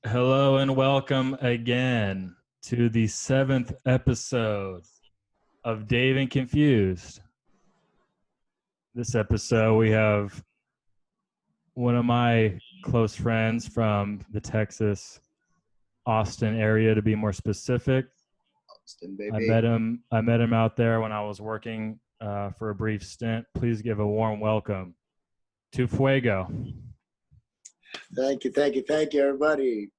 Hello and welcome again to the seventh episode of Dave and Confused. This episode, we have one of my close friends from the Texas, Austin area, to be more specific. Austin, I baby. met him out there when I was working for a brief stint. Please give a warm welcome to Fuego. Thank you, everybody.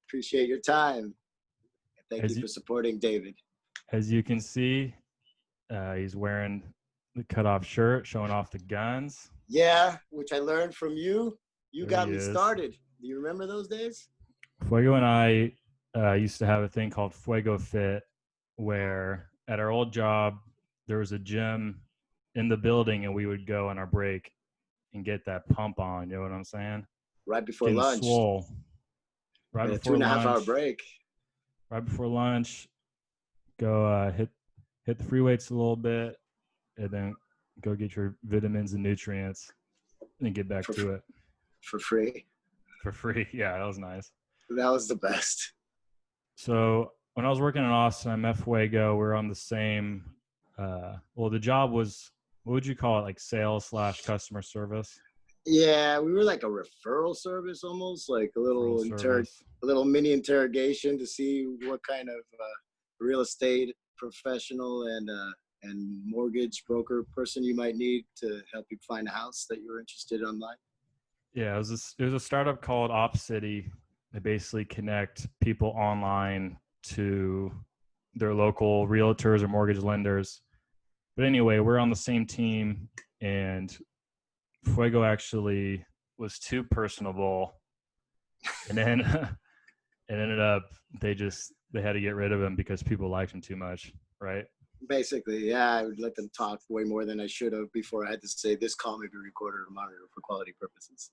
Appreciate your time. Thank you for supporting David. As you can see, he's wearing the cutoff shirt, showing off the guns. Yeah, which I learned from you. You got me started. Do you remember those days? Fuego and I used to have a thing called Fuego Fit, where at our old job, there was a gym in the building, and we would go on our break and get that pump on. You know what I'm saying? Right before lunch. Swole. Right before 2.5 hour break. Right before lunch, go hit the free weights a little bit, and then go get your vitamins and nutrients, and get back to it. For free. For free, yeah, that was nice. That was the best. So when I was working in Austin, I met Fuego. We were on the same. The job was, what would you call it, like sales / customer service? Yeah, we were like a referral service, almost like a little mini interrogation to see what kind of real estate professional and mortgage broker person you might need to help you find a house that you were interested in online. Yeah, it was a startup called OpCity. They basically connect people online to their local realtors or mortgage lenders. But anyway, we're on the same team, and Fuego actually was too personable, and then it ended up they had to get rid of him because people liked him too much, right? Basically, yeah, I would let them talk way more than I should have before I had to say this call may be recorded or monitored for quality purposes.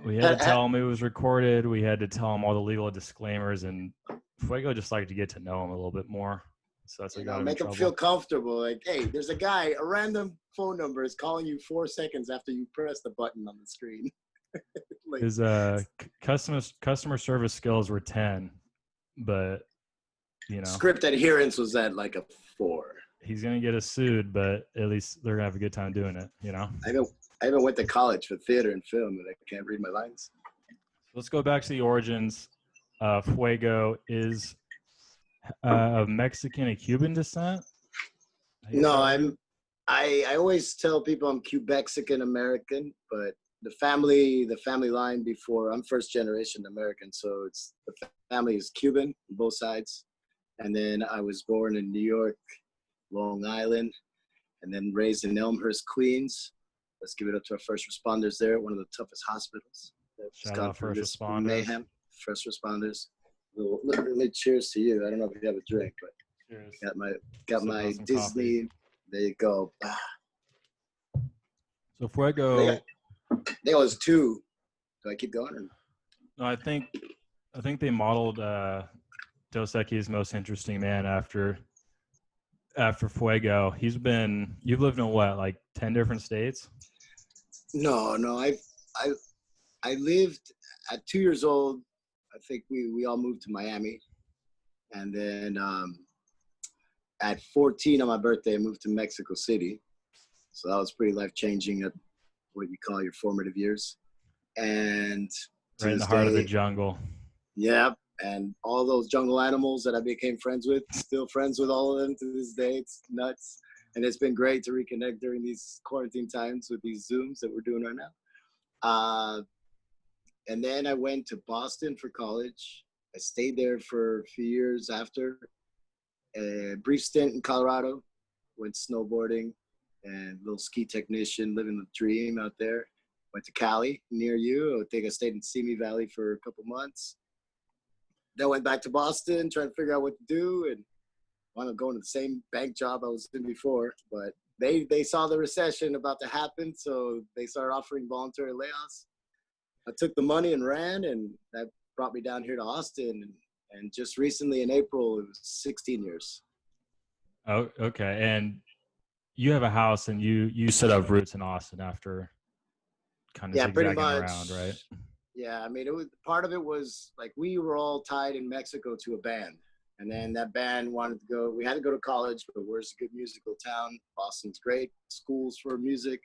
We had to tell him it was recorded. We had to tell him all the legal disclaimers, and Fuego just liked to get to know him a little bit more. So that's what make him feel comfortable. Like, hey, there's a random phone number is calling you 4 seconds after you press the button on the screen. Like, his customer service skills were 10, but script adherence was at like a 4. He's gonna get us sued, but at least they're gonna have a good time doing it. I even went to college for theater and film, and I can't read my lines. Let's go back to the origins. Fuego is of Mexican and Cuban descent? No, I always tell people I'm Quebexican American, but the family line before, I'm first generation American, so it's the family is Cuban on both sides. And then I was born in New York, Long Island, and then raised in Elmhurst, Queens. Let's give it up to our first responders there, one of the toughest hospitals. Shout out first responders. Mayhem, first responders. Really cheers to you. I don't know if you have a drink, but cheers. Got my Disney. Coffee. There you go. So Fuego. I think it was 2. Do I keep going? Or? No, I think they modeled Dos Equis' Most Interesting Man after Fuego. You've lived in what, like 10 different states? No. I lived at 2 years old. I think we all moved to Miami, and then at 14 on my birthday, I moved to Mexico City. So that was pretty life-changing at what you call your formative years. And right in the heart of the jungle. Yeah, and all those jungle animals that I became friends with, still friends with all of them to this day. It's nuts. And it's been great to reconnect during these quarantine times with these Zooms that we're doing right now. And then I went to Boston for college. I stayed there for a few years after. A brief stint in Colorado. Went snowboarding and a little ski technician, living the dream out there. Went to Cali, near you. I think I stayed in Simi Valley for a couple months. Then went back to Boston, trying to figure out what to do, and wound up going to the same bank job I was in before. But they saw the recession about to happen, so they started offering voluntary layoffs. I took the money and ran, and that brought me down here to Austin. And just recently in April, it was 16 years. Oh, okay. And you have a house, and you set up roots in Austin after kind of zigzagging around, right? Yeah, I mean, it was part of it was like we were all tied in Mexico to a band, and then that band wanted to go. We had to go to college, but we're a good musical town. Boston's great schools for music,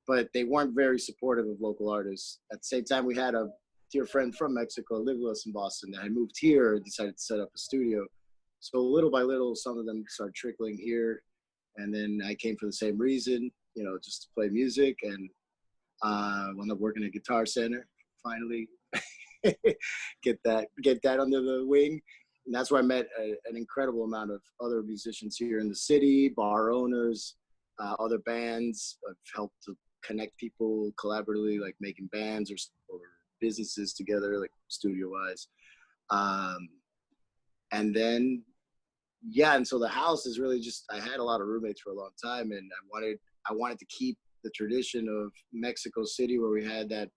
but they weren't very supportive of local artists. At the same time, we had a dear friend from Mexico lived with us in Boston that had moved here and decided to set up a studio. So little by little, some of them started trickling here, and then I came for the same reason, just to play music, and wound up working at Guitar Center. Finally, get that under the wing, and that's where I met an incredible amount of other musicians here in the city, bar owners, other bands. I've helped to connect people collaboratively, like making bands or businesses together, like studio wise. And then, and so the house is really just, I had a lot of roommates for a long time, and I wanted to keep the tradition of Mexico City, where we had that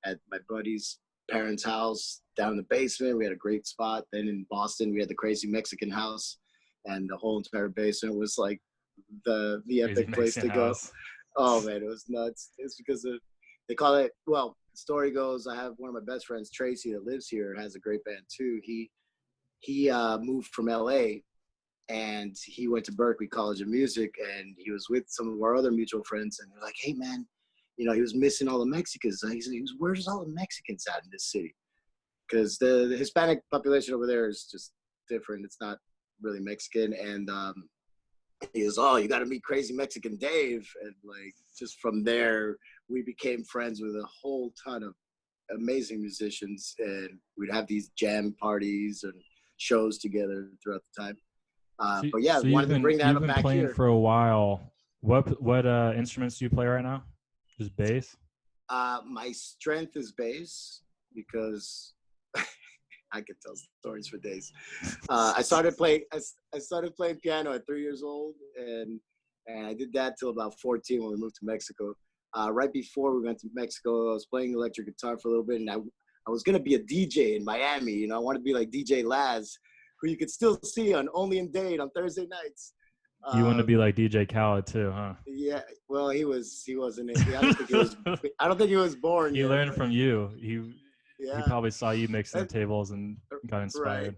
at my buddy's parents' house down in the basement. We had a great spot. Then in Boston, we had the Crazy Mexican House, and the whole entire basement was like the epic place to go. Oh man, it was nuts. It's because they call it, well, the story goes, I have one of my best friends, Tracy, that lives here, has a great band too. He moved from LA, and he went to Berklee College of Music, and he was with some of our other mutual friends, and they're like, hey man, he was missing all the Mexicans. He said, where's all the Mexicans at in this city? Because the Hispanic population over there is just different. It's not really Mexican. And he goes, oh, you got to meet Crazy Mexican Dave. And like, just from there, we became friends with a whole ton of amazing musicians. And we'd have these jam parties and shows together throughout the time. But yeah, so wanted to bring that up back here. You've been playing for a while. What instruments do you play right now? Just bass? My strength is bass, because I could tell stories for days. I started playing piano at 3 years old, and I did that till about 14 when we moved to Mexico. Right before we went to Mexico, I was playing electric guitar for a little bit, and I was gonna be a DJ in Miami. I wanted to be like DJ Laz, who you could still see on Only in Dade on Thursday nights. You want to be like DJ Khaled too, huh? Yeah, well, he wasn't. I don't think he was born. He learned from you. He probably saw you mixing the tables and got inspired. Right.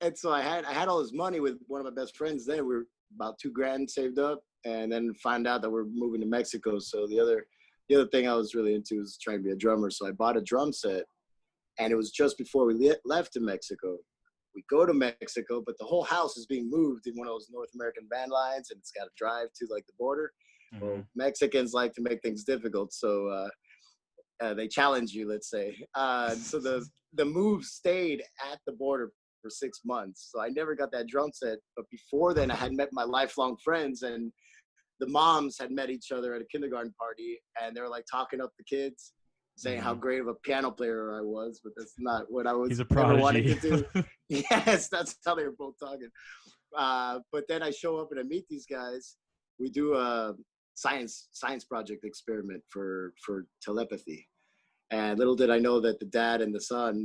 And so I had all this money with one of my best friends. Then we were about $2,000 saved up, and then find out that we're moving to Mexico. So the other thing I was really into was trying to be a drummer. So I bought a drum set, and it was just before we left to Mexico. We go to Mexico, but the whole house is being moved in one of those North American van lines, and it's got to drive to like the border. Mm-hmm. Well, Mexicans like to make things difficult, so they challenge you, let's say. So the move stayed at the border for 6 months. So I never got that drum set. But before then, I had met my lifelong friends, and the moms had met each other at a kindergarten party, and they were like talking up the kids, saying how great of a piano player I was, but that's not what I was. He's a prodigy. Wanting to do. Yes, that's how they were both talking. But then I show up and I meet these guys. We do a science project experiment for telepathy, and little did I know that the dad and the son,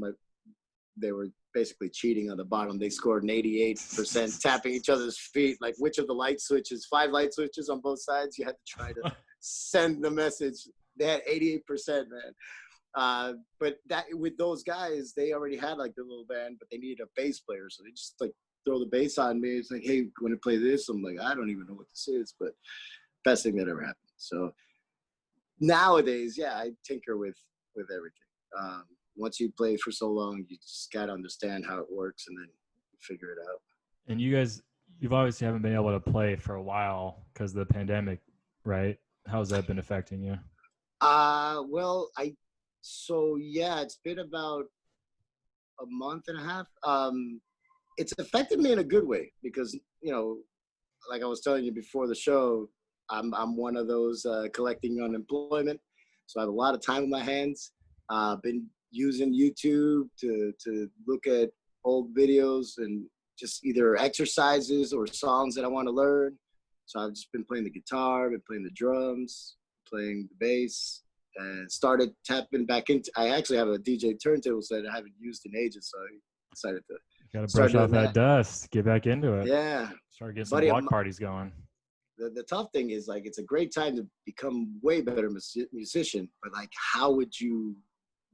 they were basically cheating on the bottom. They scored an 88% tapping each other's feet. Like, which of the light switches, 5 light switches on both sides, you had to try to send the message. They had 88%, man. But that with those guys, they already had like the little band, but they needed a bass player. So they just like throw the bass on me. It's like, hey, want to play this? I'm like, I don't even know what this is, but best thing that ever happened. So nowadays, yeah, I tinker with everything. Once you play for so long, you just got to understand how it works and then figure it out. And you've obviously haven't been able to play for a while because of the pandemic, right? How's that been affecting you? It's been about a month and a half. It's affected me in a good way because, like I was telling you before the show, I'm one of those collecting unemployment. So I have a lot of time on my hands. Been using YouTube to look at old videos and just either exercises or songs that I want to learn. So I've just been playing the guitar, been playing the drums, playing the bass, and started tapping back into. I actually have a DJ turntable set I haven't used in ages, so I decided to. You gotta brush off that dust, get back into it. Yeah, start getting some block parties going. The tough thing is, like, it's a great time to become way better musician, but like, how would you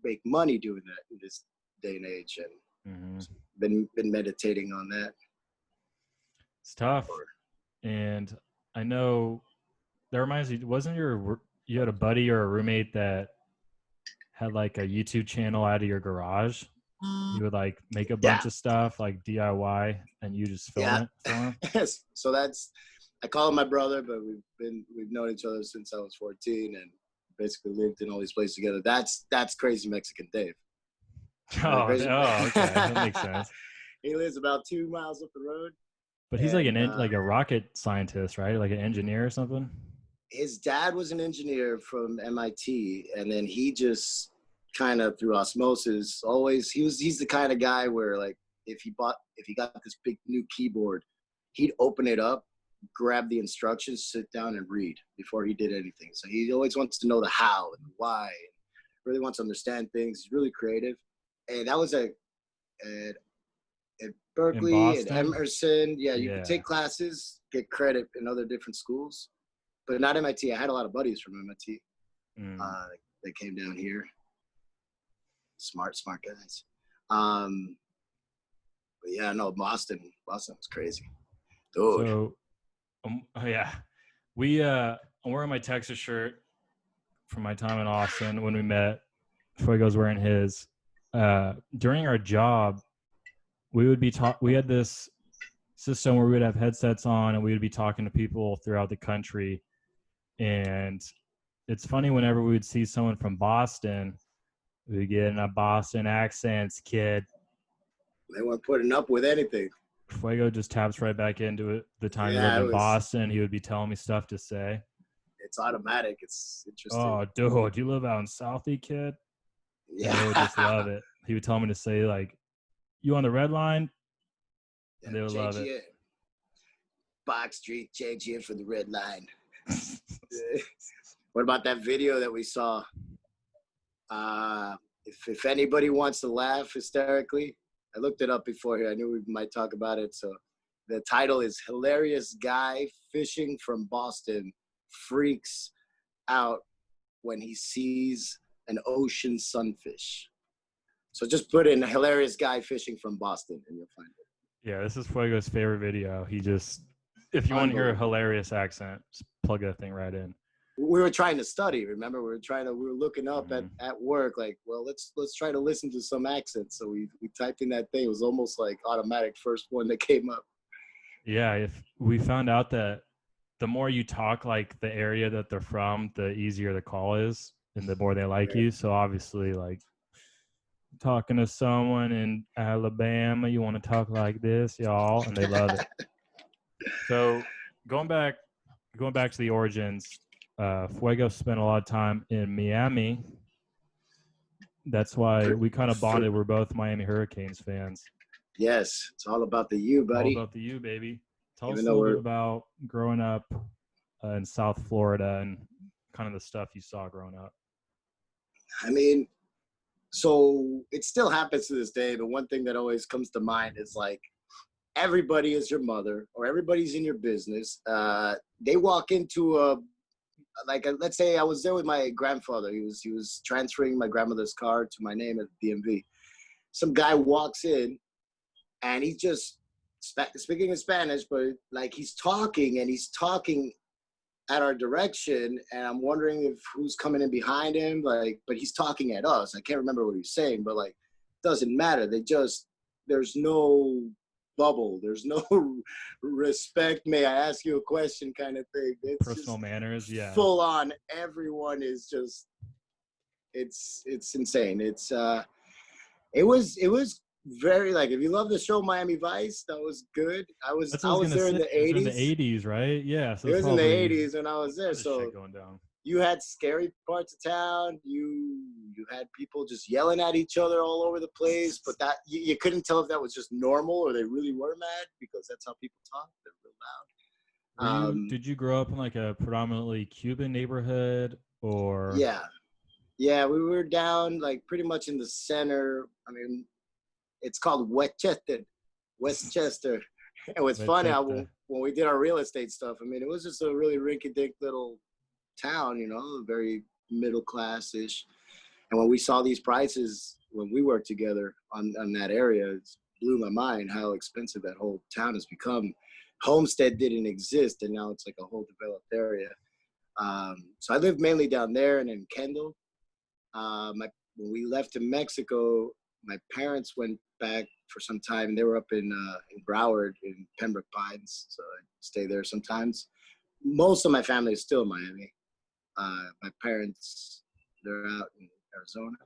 make money doing that in this day and age, and been meditating on that. It's tough. And I know that reminds me, wasn't you had a buddy or a roommate that had like a YouTube channel out of your garage? You would like make a bunch of stuff like DIY and you just film it for him? Yes. So I call him my brother, but we've known each other since I was 14 and basically lived in all these places together. That's Crazy Mexican Dave. Okay. That makes sense. He lives about 2 miles up the road. But he's like like a rocket scientist, right? Like an engineer or something? His dad was an engineer from MIT, and then he just kind of through osmosis he's the kind of guy where like if he got this big new keyboard, he'd open it up, grab the instructions, sit down and read before he did anything. So he always wants to know the how and the why, really wants to understand things. He's really creative. And that was at Berkeley, at Emerson. Yeah, you could take classes, get credit in other different schools, but not MIT. I had a lot of buddies from MIT. They came down here. Smart guys. But yeah, no, Boston was crazy. Dude. So, I'm wearing my Texas shirt from my time in Austin when we met. Fuego's wearing his. During our job, we had this system where we would have headsets on and we would be talking to people throughout the country. And it's funny whenever we would see someone from Boston, we get in a Boston accents, kid. They weren't putting up with anything. Fuego just taps right back into it. The time he lived in Boston, he would be telling me stuff to say. It's automatic. It's interesting. Oh, dude, you live out in Southie, kid? Yeah. And they would just love it. He would tell me to say, like, you on the red line? And they would love it. Box Street, change here for the red line. What about that video that we saw? If anybody wants to laugh hysterically, I looked it up before here. I knew we might talk about it. So the title is Hilarious Guy Fishing from Boston Freaks Out When He Sees an Ocean Sunfish. So just put in Hilarious Guy Fishing from Boston and you'll find it. Yeah, this is Fuego's favorite video. If you want to hear a hilarious accent, just plug that thing right in. We were trying to study, remember? We were looking up at work, like, well, let's try to listen to some accents. So we typed in that thing. It was almost like automatic first one that came up. Yeah, if we found out that the more you talk like the area that they're from, the easier the call is and the more they like you. So obviously, like, talking to someone in Alabama, you want to talk like this, y'all, and they love it. So going back to the origins, Fuego spent a lot of time in Miami. That's why we kind of bonded. We're both Miami Hurricanes fans. Yes, it's all about the U, buddy. All about the U, baby. Tell us a little bit about growing up in South Florida and kind of the stuff you saw growing up. I mean, so it still happens to this day, but one thing that always comes to mind is like everybody is your mother or everybody's in your business. They walk into let's say I was there with my grandfather. He was transferring my grandmother's car to my name at the DMV. Some guy walks in and he's just speaking in Spanish, but like he's talking at our direction, and I'm wondering if who's coming in behind him, like, but he's talking at us. I can't remember what he's saying, but like, doesn't matter. There's no bubble. There's no respect. May I ask you a question kind of thing. It's personal manners. Yeah. Full on. Everyone is just, it's insane. It was very, like, if you love the show Miami Vice, that was good. I was there in the 80s. In the 80s, right? Yeah. So it was in the 80s when I was there. So going down. You had scary parts of town. You had people just yelling at each other all over the place, but that you couldn't tell if that was just normal or they really were mad, because that's how people talk. They're real loud. Did you grow up in like a predominantly Cuban neighborhood or? Yeah, we were down like pretty much in the center. I mean, it's called Westchester. It was funny when we did our real estate stuff. I mean, it was just a really rinky-dink little town, very middle class-ish. And when we saw these prices, when we worked together on that area, it blew my mind how expensive that whole town has become. Homestead didn't exist, and now it's like a whole developed area. So I lived mainly down there and in Kendall. When we left to Mexico, my parents went back for some time. They were up in Broward in Pembroke Pines, so I stay there sometimes. Most of my family is still in Miami. My parents, they're out in Arizona,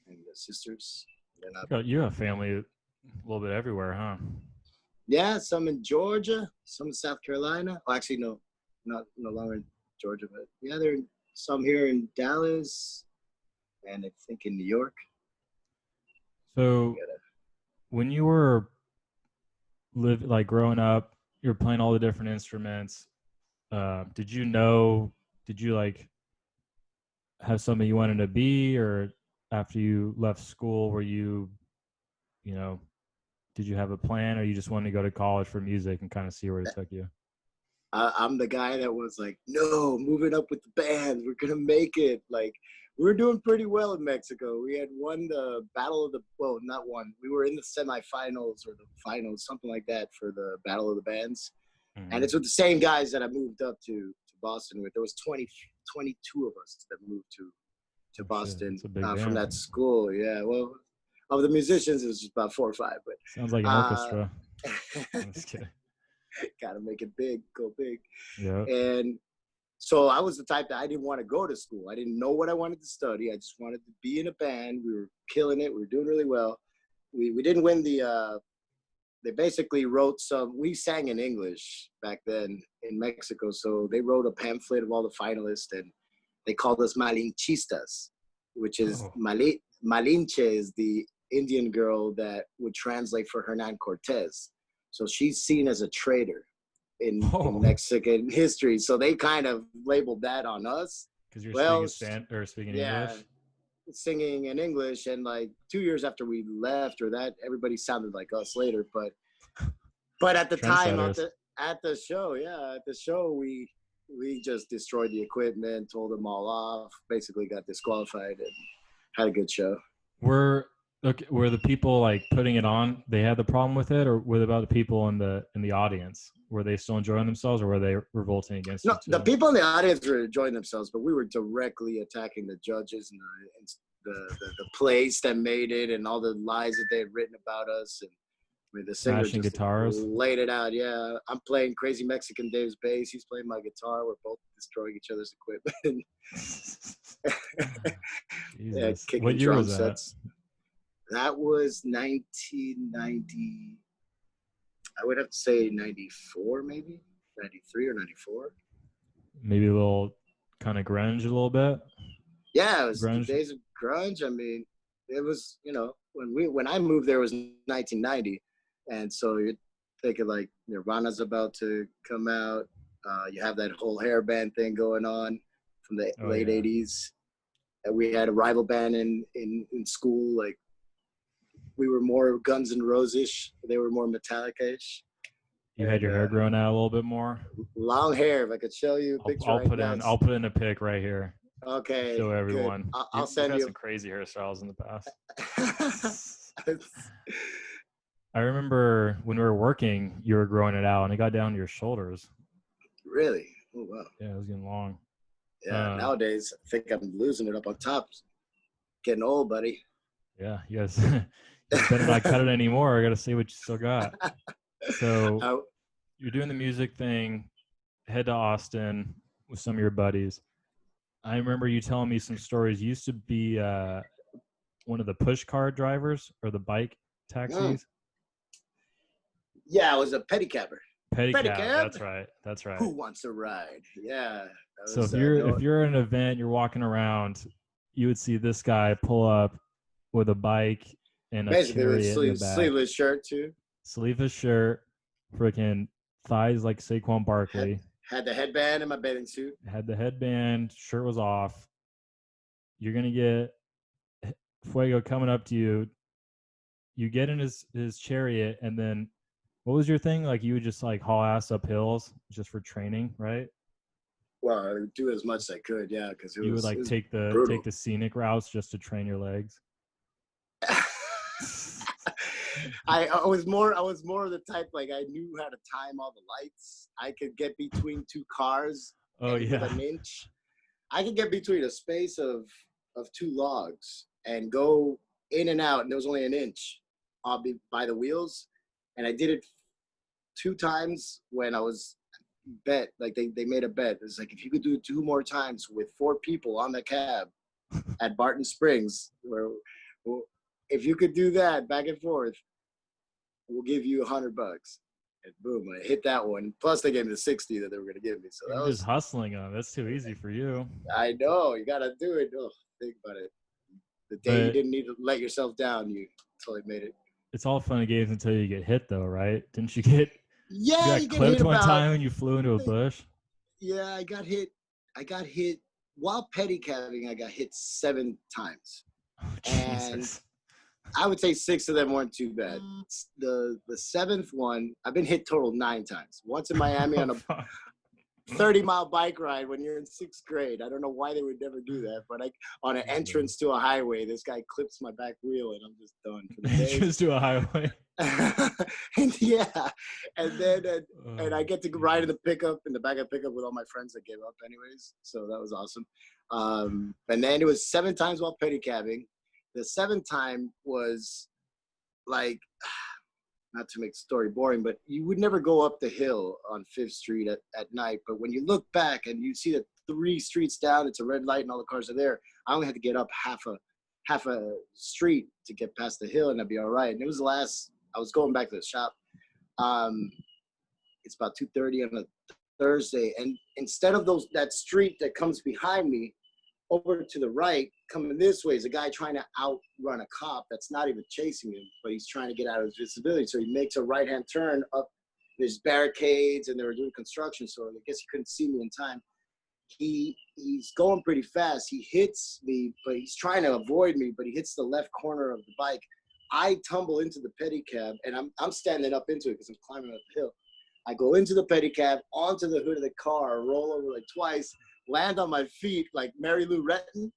and the sisters. You have family a little bit everywhere, huh? Yeah, some in Georgia, some in South Carolina. Oh, actually, no, no longer in Georgia, but yeah, there are some here in Dallas, and I think in New York. So when you were growing up, you were playing all the different instruments. Did you like have something you wanted to be, or after you left school, were you know, did you have a plan, or you just wanted to go to college for music and kind of see where it took you? I'm the guy that was like, no, moving up with the band. We're going to make it. Like, we were doing pretty well in Mexico. We had won the not one. We were in the semifinals or the finals, something like that, for the Battle of the Bands. Mm-hmm. And it's with the same guys that I moved up to Boston with. There was 22 of us that moved to Boston from that school. Yeah, well, of the musicians, it was just about 4 or 5. But sounds like an orchestra. I'm just kidding. Gotta make it big, go big. Yeah. And so I was the type that I didn't want to go to school. I didn't know what I wanted to study. I just wanted to be in a band. We were killing it. We were doing really well. We didn't win they basically wrote we sang in English back then in Mexico. So they wrote a pamphlet of all the finalists, and they called us Malinchistas, which is Malinche is the Indian girl that would translate for Hernan Cortez. So she's seen as a traitor in Mexican history. So they kind of labeled that on us. Because you're speaking English? Singing in English. And like 2 years after we left, or that, everybody sounded like us later. But at the time, at the show, we just destroyed the equipment, told them all off, basically got disqualified, and had a good show. Were the people like putting it on, they had the problem with it, or were about the people in the audience? Were they still enjoying themselves, or were they revolting against it? No, the people in the audience were enjoying themselves, but we were directly attacking the judges and the place that made it, and all the lies that they had written about us. And I mean, the singer just guitars, laid it out. Yeah, I'm playing Crazy Mexican Dave's bass. He's playing my guitar. We're both destroying each other's equipment. Yeah, what year was that? Sets. That was 1990. I would have to say 94, maybe 93 or 94. Maybe a little kind of grunge, a little bit. Yeah, it was the days of grunge. I mean, it was, when I moved there, it was 1990, and so you're thinking like Nirvana's about to come out. You have that whole hair band thing going on from the late 80s. And we had a rival band in school, like. We were more Guns N' Roses-ish. They were more Metallica-ish. You had your hair growing out a little bit more? Long hair. If I could show you a picture. I'll put in a pic right here. Okay. Show everyone. I'll send you. Some crazy hairstyles in the past. I remember when we were working, you were growing it out, and it got down to your shoulders. Really? Oh, wow. Yeah, it was getting long. Yeah, nowadays, I think I'm losing it up on top. Getting old, buddy. Yeah, yes. You better not cut it anymore. I got to see what you still got. So you're doing the music thing, head to Austin with some of your buddies. I remember you telling me some stories. You used to be one of the push car drivers or the bike taxis. Yeah, I was a pedicabber. Pedicab. That's right. Who wants a ride? Yeah. So if you're at an event, you're walking around, you would see this guy pull up with a bike and a chariot in the back. Sleeveless shirt too. Sleeveless shirt, freaking thighs like Saquon Barkley. Had the headband and my bathing suit. Had the headband, shirt was off. You're gonna get Fuego coming up to you. You get in his chariot, and then what was your thing? Like you would just like haul ass up hills just for training, right? Well, I would do as much as I could, yeah, because You would it like was take brutal. the scenic routes just to train your legs. I was more of the type, like, I knew how to time all the lights. I could get between two cars Oh and with yeah. an inch. I could get between a space of two logs and go in and out, and there was only an inch. I'll be by the wheels, and I did it 2 times when I was bet. Like they made a bet. It's like, if you could do it 2 more times with 4 people on the cab at Barton Springs, where if you could do that back and forth, we'll give you $100. And boom, I hit that one. Plus, they gave me the 60 that they were going to give me. So You're that just was, hustling on. That's too easy for you. I know, you got to do it. Oh, think about it. The day you But didn't need to let yourself down, you totally made it. it's all fun and games until you get hit, though, right? Didn't you get you Yeah, got you get hit clipped one about. time and you flew into a bush? Yeah, I got hit. I got hit while pedicabbing. I got hit 7 times, Oh, and Jesus. I would say 6 of them weren't too bad. The 7th one, I've been hit total 9 times. Once in Miami on Oh, a fuck. 30-mile bike ride when you're in 6th grade. I don't know why they would never do that, but on an entrance to a highway, this guy clips my back wheel, and I'm just done for the day. Entrance to a highway. And yeah, and then and I get to Oh, ride in the pickup, in the back of the pickup with all my friends that gave up anyways. So that was awesome. And then it was 7 times while pedicabbing. The 7th time was like, not to make the story boring, but you would never go up the hill on 5th Street at night. But when you look back and you see that 3 streets down, it's a red light and all the cars are there. I only had to get up half a street to get past the hill, and I'd be all right. And it was I was going back to the shop. It's about 2:30 on a Thursday, and instead of that street that comes behind me, over to the right, coming this way, is a guy trying to outrun a cop that's not even chasing him, but he's trying to get out of his visibility. So he makes a right-hand turn up. There's barricades, and they were doing construction, so I guess he couldn't see me in time. He's going pretty fast. He hits me, but he's trying to avoid me, but he hits the left corner of the bike. I tumble into the pedicab, and I'm standing up into it because I'm climbing up the hill. I go into the pedicab, onto the hood of the car, roll over like twice, land on my feet like Mary Lou Retton.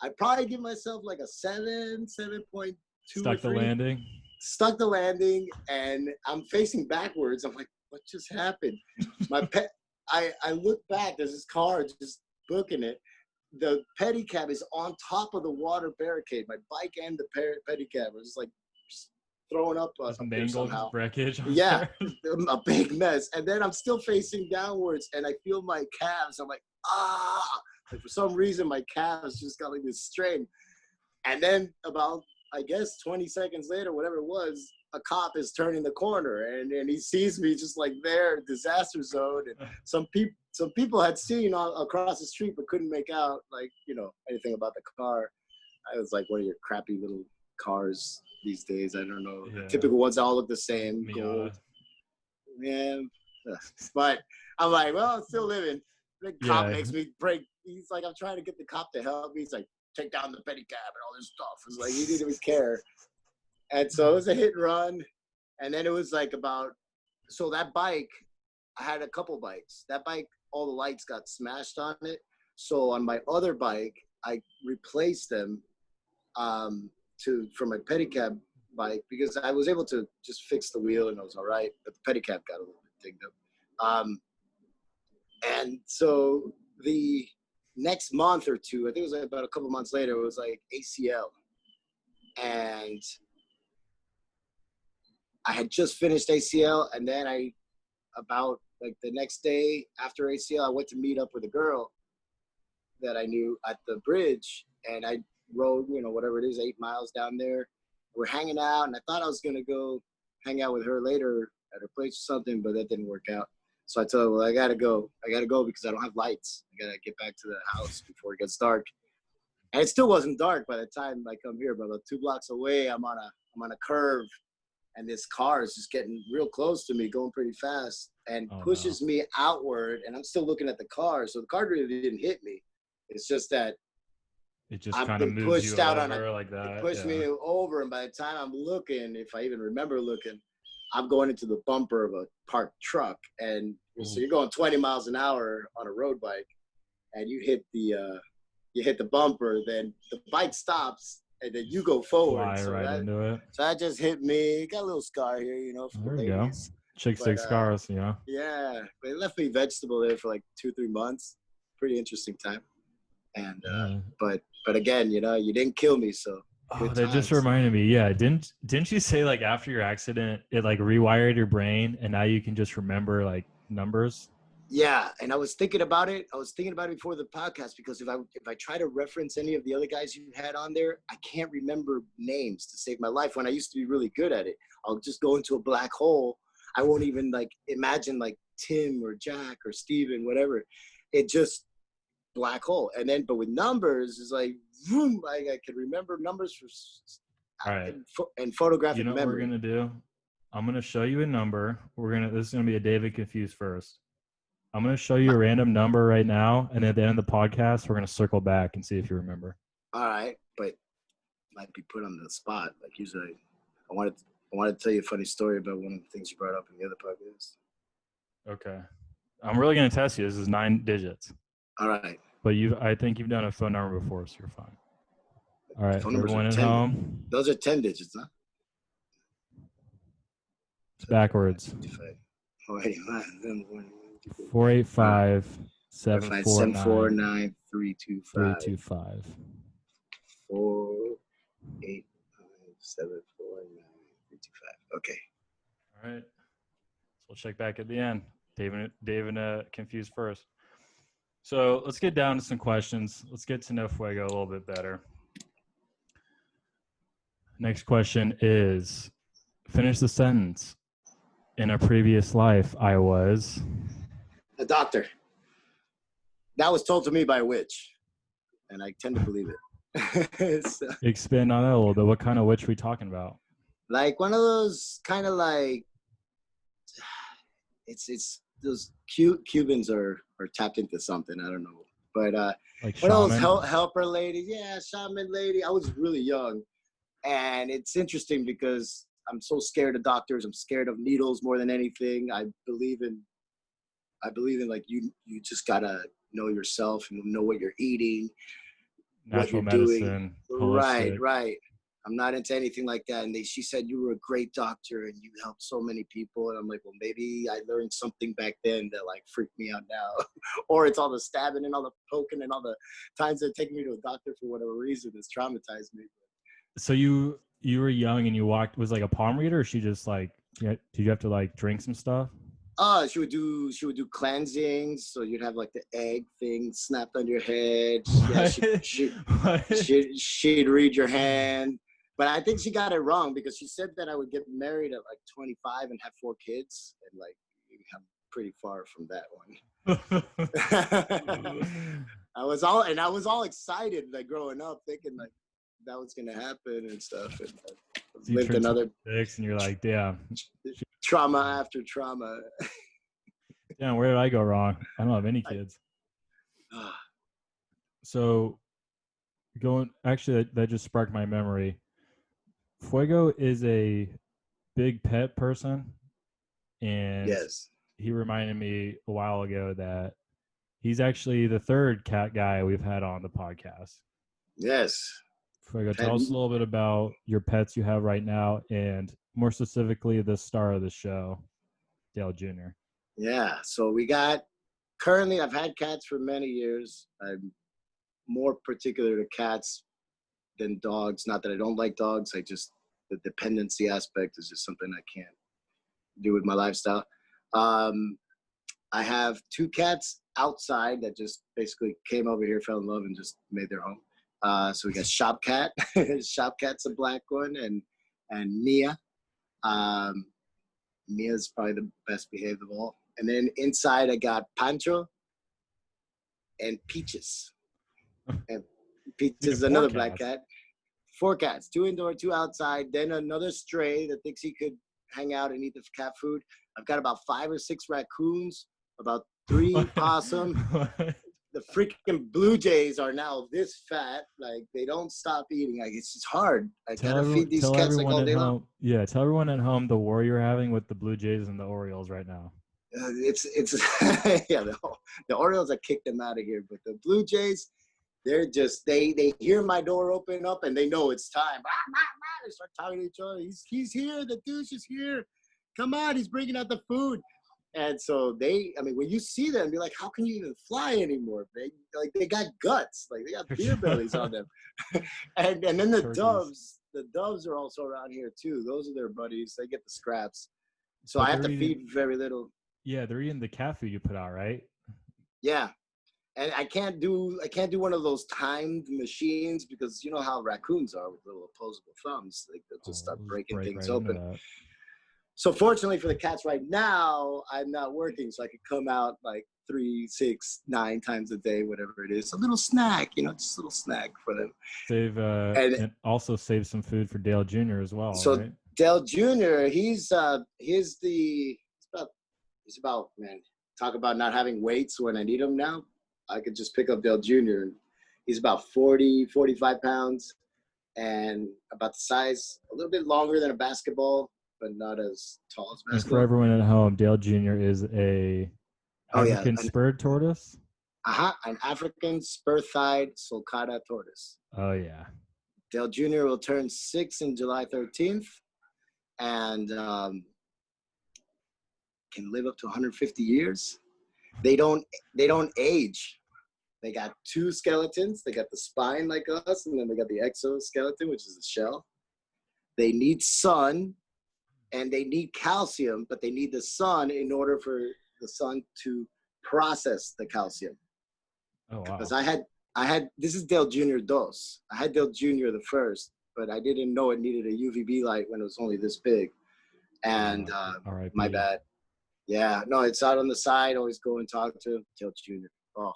I probably give myself like a 7.2 Stuck or 3. the landing. Stuck the landing, and I'm facing backwards. I'm like, what just happened? I look back, there's this car just booking it. The pedicab is on top of the water barricade. My bike and the pedicab was just like throwing up Just up there mangled somehow. wreckage. Yeah, a big mess. And then I'm still facing downwards, and I feel my calves. I'm like, ah! Like for some reason, my calves just got like this strain. And then about, I guess, 20 seconds later, whatever it was, a cop is turning the corner, and he sees me just like there, disaster zone. And some people had seen across the street but couldn't make out, like, anything about the car. I was like, one of your crappy little cars these days. I don't know. Yeah. The typical ones all look the same, Miata. gold. Yeah. But I'm like, well, I'm still living. The cop makes me break. He's like, I'm trying to get the cop to help me. He's like, take down the pedicab and all this stuff. It's like, he didn't even care. And so it was a hit and run. And then it was like so that bike, I had a couple bikes. That bike, all the lights got smashed on it. So on my other bike, I replaced them from my pedicab bike, because I was able to just fix the wheel and it was all right. But the pedicab got a little bit dinged up. And so the next month or two, I think it was like about a couple months later, it was like ACL. And I had just finished ACL, and then about like the next day after ACL, I went to meet up with a girl that I knew at the bridge, and I rode, whatever it is, 8 miles down there. We're hanging out, and I thought I was going to go hang out with her later at her place or something, but that didn't work out. So I told her, well, I got to go because I don't have lights. I got to get back to the house before it gets dark. And it still wasn't dark by the time I come here, but about 2 blocks away, I'm on a curve, and this car is just getting real close to me, going pretty fast, and pushes me outward, and I'm still looking at the car. So the car really didn't hit me. It's just that it just I've kind of been moves pushed you out over like that. It pushed me over, and by the time I'm looking, if I even remember looking, I'm going into the bumper of a parked truck. And so you're going 20 miles an hour on a road bike. and you hit the bumper, then the bike stops, and then you go forward. Fly right into it. So that just hit me. Got a little scar here, you know, for There the you go. ladies. Chick stick scars, you know. Yeah, but it left me vegetable there for like 2-3 months. Pretty interesting time. And but again, you know, you didn't kill me, so. Oh, that just reminded me. Yeah, didn't you say like after your accident, it like rewired your brain, and now you can just remember like numbers? Yeah, and I was thinking about it. Before the podcast, because if I try to reference any of the other guys you had on there, I can't remember names to save my life. When I used to be really good at it, I'll just go into a black hole. I won't even like imagine like Tim or Jack or Steven, whatever. It just black hole. And then, but with numbers, it's like, vroom, I can remember numbers for all right. and photographic memory. What we're gonna do? I'm gonna show you a number. This is gonna be a David Confused first. I'm going to show you a random number right now, and at the end of the podcast, we're going to circle back and see if you remember. All right, but might be put on the spot. Like usually, I wanted to tell you a funny story about one of the things you brought up in the other podcast. Okay. I'm really going to test you. This is 9 digits. All right. But I think you've done a phone number before, so you're fine. All right, everyone at home. Those are 10 digits, huh? It's backwards. 485 749 325. 485 749 325. Okay. All right. So we'll check back at the end. David Confused first. So let's get down to some questions. Let's get to know Fuego a little bit better. Next question is, finish the sentence. In a previous life, I was a doctor. That was told to me by a witch, and I tend to believe it. So, expand on that a little bit. What kind of witch are we talking about? Like one of those kind of like, it's those Cubans are tapped into something. I don't know, but like one of those helper ladies. Yeah, shaman lady. I was really young, and it's interesting because I'm so scared of doctors. I'm scared of needles more than anything. I believe in like you just gotta know yourself and know what you're eating, natural what you're medicine, doing. Right. I'm not into anything like that. And she said you were a great doctor and you helped so many people. And I'm like, well, maybe I learned something back then that like freaked me out now. Or it's all the stabbing and all the poking and all the times they're taking me to a doctor for whatever reason that's traumatized me. So you were young and you walked, was like a palm reader, or she just like, did you have to like drink some stuff? She would do cleansings, so you'd have like the egg thing snapped on your head. Yeah, she'd read your hand, but I think she got it wrong because she said that I would get married at like 25 and have 4 kids, and like I'm pretty far from that one. I was all excited like growing up, thinking like that was gonna happen and stuff, and lived another 6 and you're like, damn. Trauma after trauma. Damn, where did I go wrong? I don't have any kids. So that just sparked my memory. Fuego is a big pet person, and yes, he reminded me a while ago that he's actually the 3rd cat guy we've had on the podcast. Yes. Fuego, tell us a little bit about your pets you have right now, and more specifically, the star of the show, Dale Jr. Yeah, so we got, currently I've had cats for many years. I'm more particular to cats than dogs. Not that I don't like dogs, the dependency aspect is just something I can't do with my lifestyle. I have 2 cats outside that just basically came over here, fell in love, and just made their home. So we got Shop Cat. Shop Cat's a black one, and Mia. Mia's probably the best behaved of all. And then inside I got Pancho and Peaches. And Peaches is another black cat. 4 cats, 2 indoor, 2 outside. Then another stray that thinks he could hang out and eat the cat food. I've got about 5 or 6 raccoons, about 3 possum. The freaking blue jays are now this fat. Like, they don't stop eating. Like, it's just hard. I gotta feed these cats like all day long. Yeah, tell everyone at home the war you're having with the Blue Jays and the Orioles right now. It's yeah, the Orioles, I kicked them out of here, but the Blue Jays, they're just they hear my door open up and they know it's time. They start talking to each other. He's here. The douche is here. Come on, he's bringing out the food. And so when you see them, you're like, how can you even fly anymore? They got guts. Like, they got beer bellies on them. and then the doves are also around here too. Those are their buddies. They get the scraps. So I have to feed very little. Yeah, they're eating the cat food you put out, right? Yeah. And I can't do one of those timed machines because you know how raccoons are with little opposable thumbs. Like, they'll just start breaking things open. So fortunately for the cats right now, I'm not working, so I could come out like 3, 6, 9 times a day, whatever it is. A little snack, just a little snack for them. And also save some food for Dale Jr. as well. So right? Dale Jr., he's about, man, talk about not having weights when I need them now. I could just pick up Dale Jr. He's about 40, 45 pounds and about the size, a little bit longer than a basketball, but not as tall as basketball. And for everyone at home, Dale Jr. is a African spurred tortoise? An African spur-thighed sulcata tortoise. Oh, yeah. Dale Jr. will turn 6 on July 13th and can live up to 150 years. They don't age. They got 2 skeletons. They got the spine like us, and then they got the exoskeleton, which is the shell. They need sun, and they need calcium, but they need the sun in order for the sun to process the calcium. Oh, wow. Because I had this is Dale Jr. Dos. I had Dale Jr. the first, but I didn't know it needed a UVB light when it was only this big. And my bad. Yeah, no, it's out on the side. Always go and talk to Dale Jr. Oh,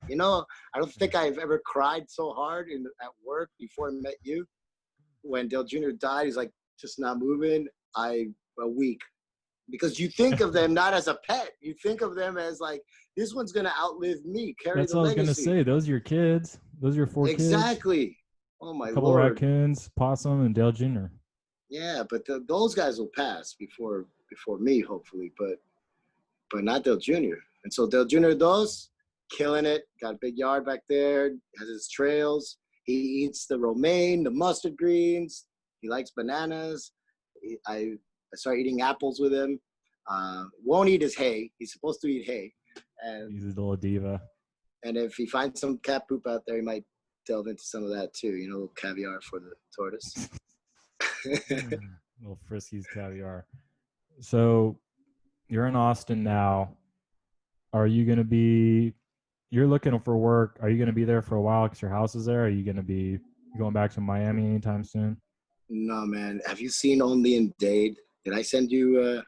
I don't think I've ever cried so hard at work before I met you. When Dale Jr. died, he's like just not moving. A week. Because you think of them not as a pet. You think of them as like, this one's going to outlive me, carry That's the what legacy. I was going to say. Those are your kids. Those are your 4 kids. Exactly. Oh, my Lord. A couple of raccoons, Possum, and Dale Jr. Yeah, but those guys will pass before me, hopefully. But not Dale Jr. And so Dale Jr. Dos, killing it. Got a big yard back there. Has his trails. He eats the romaine, the mustard greens. He likes bananas. I started eating apples with him. Won't eat his hay. He's supposed to eat hay. And he's a little diva. And if he finds some cat poop out there, he might delve into some of that too. A little caviar for the tortoise. Little Friskies caviar. So you're in Austin now. Are you going to be – you're looking for work. Are you going to be there for a while because your house is there? Are you going to be going back to Miami anytime soon? No, man. Have you seen Only in Dade? Did I send you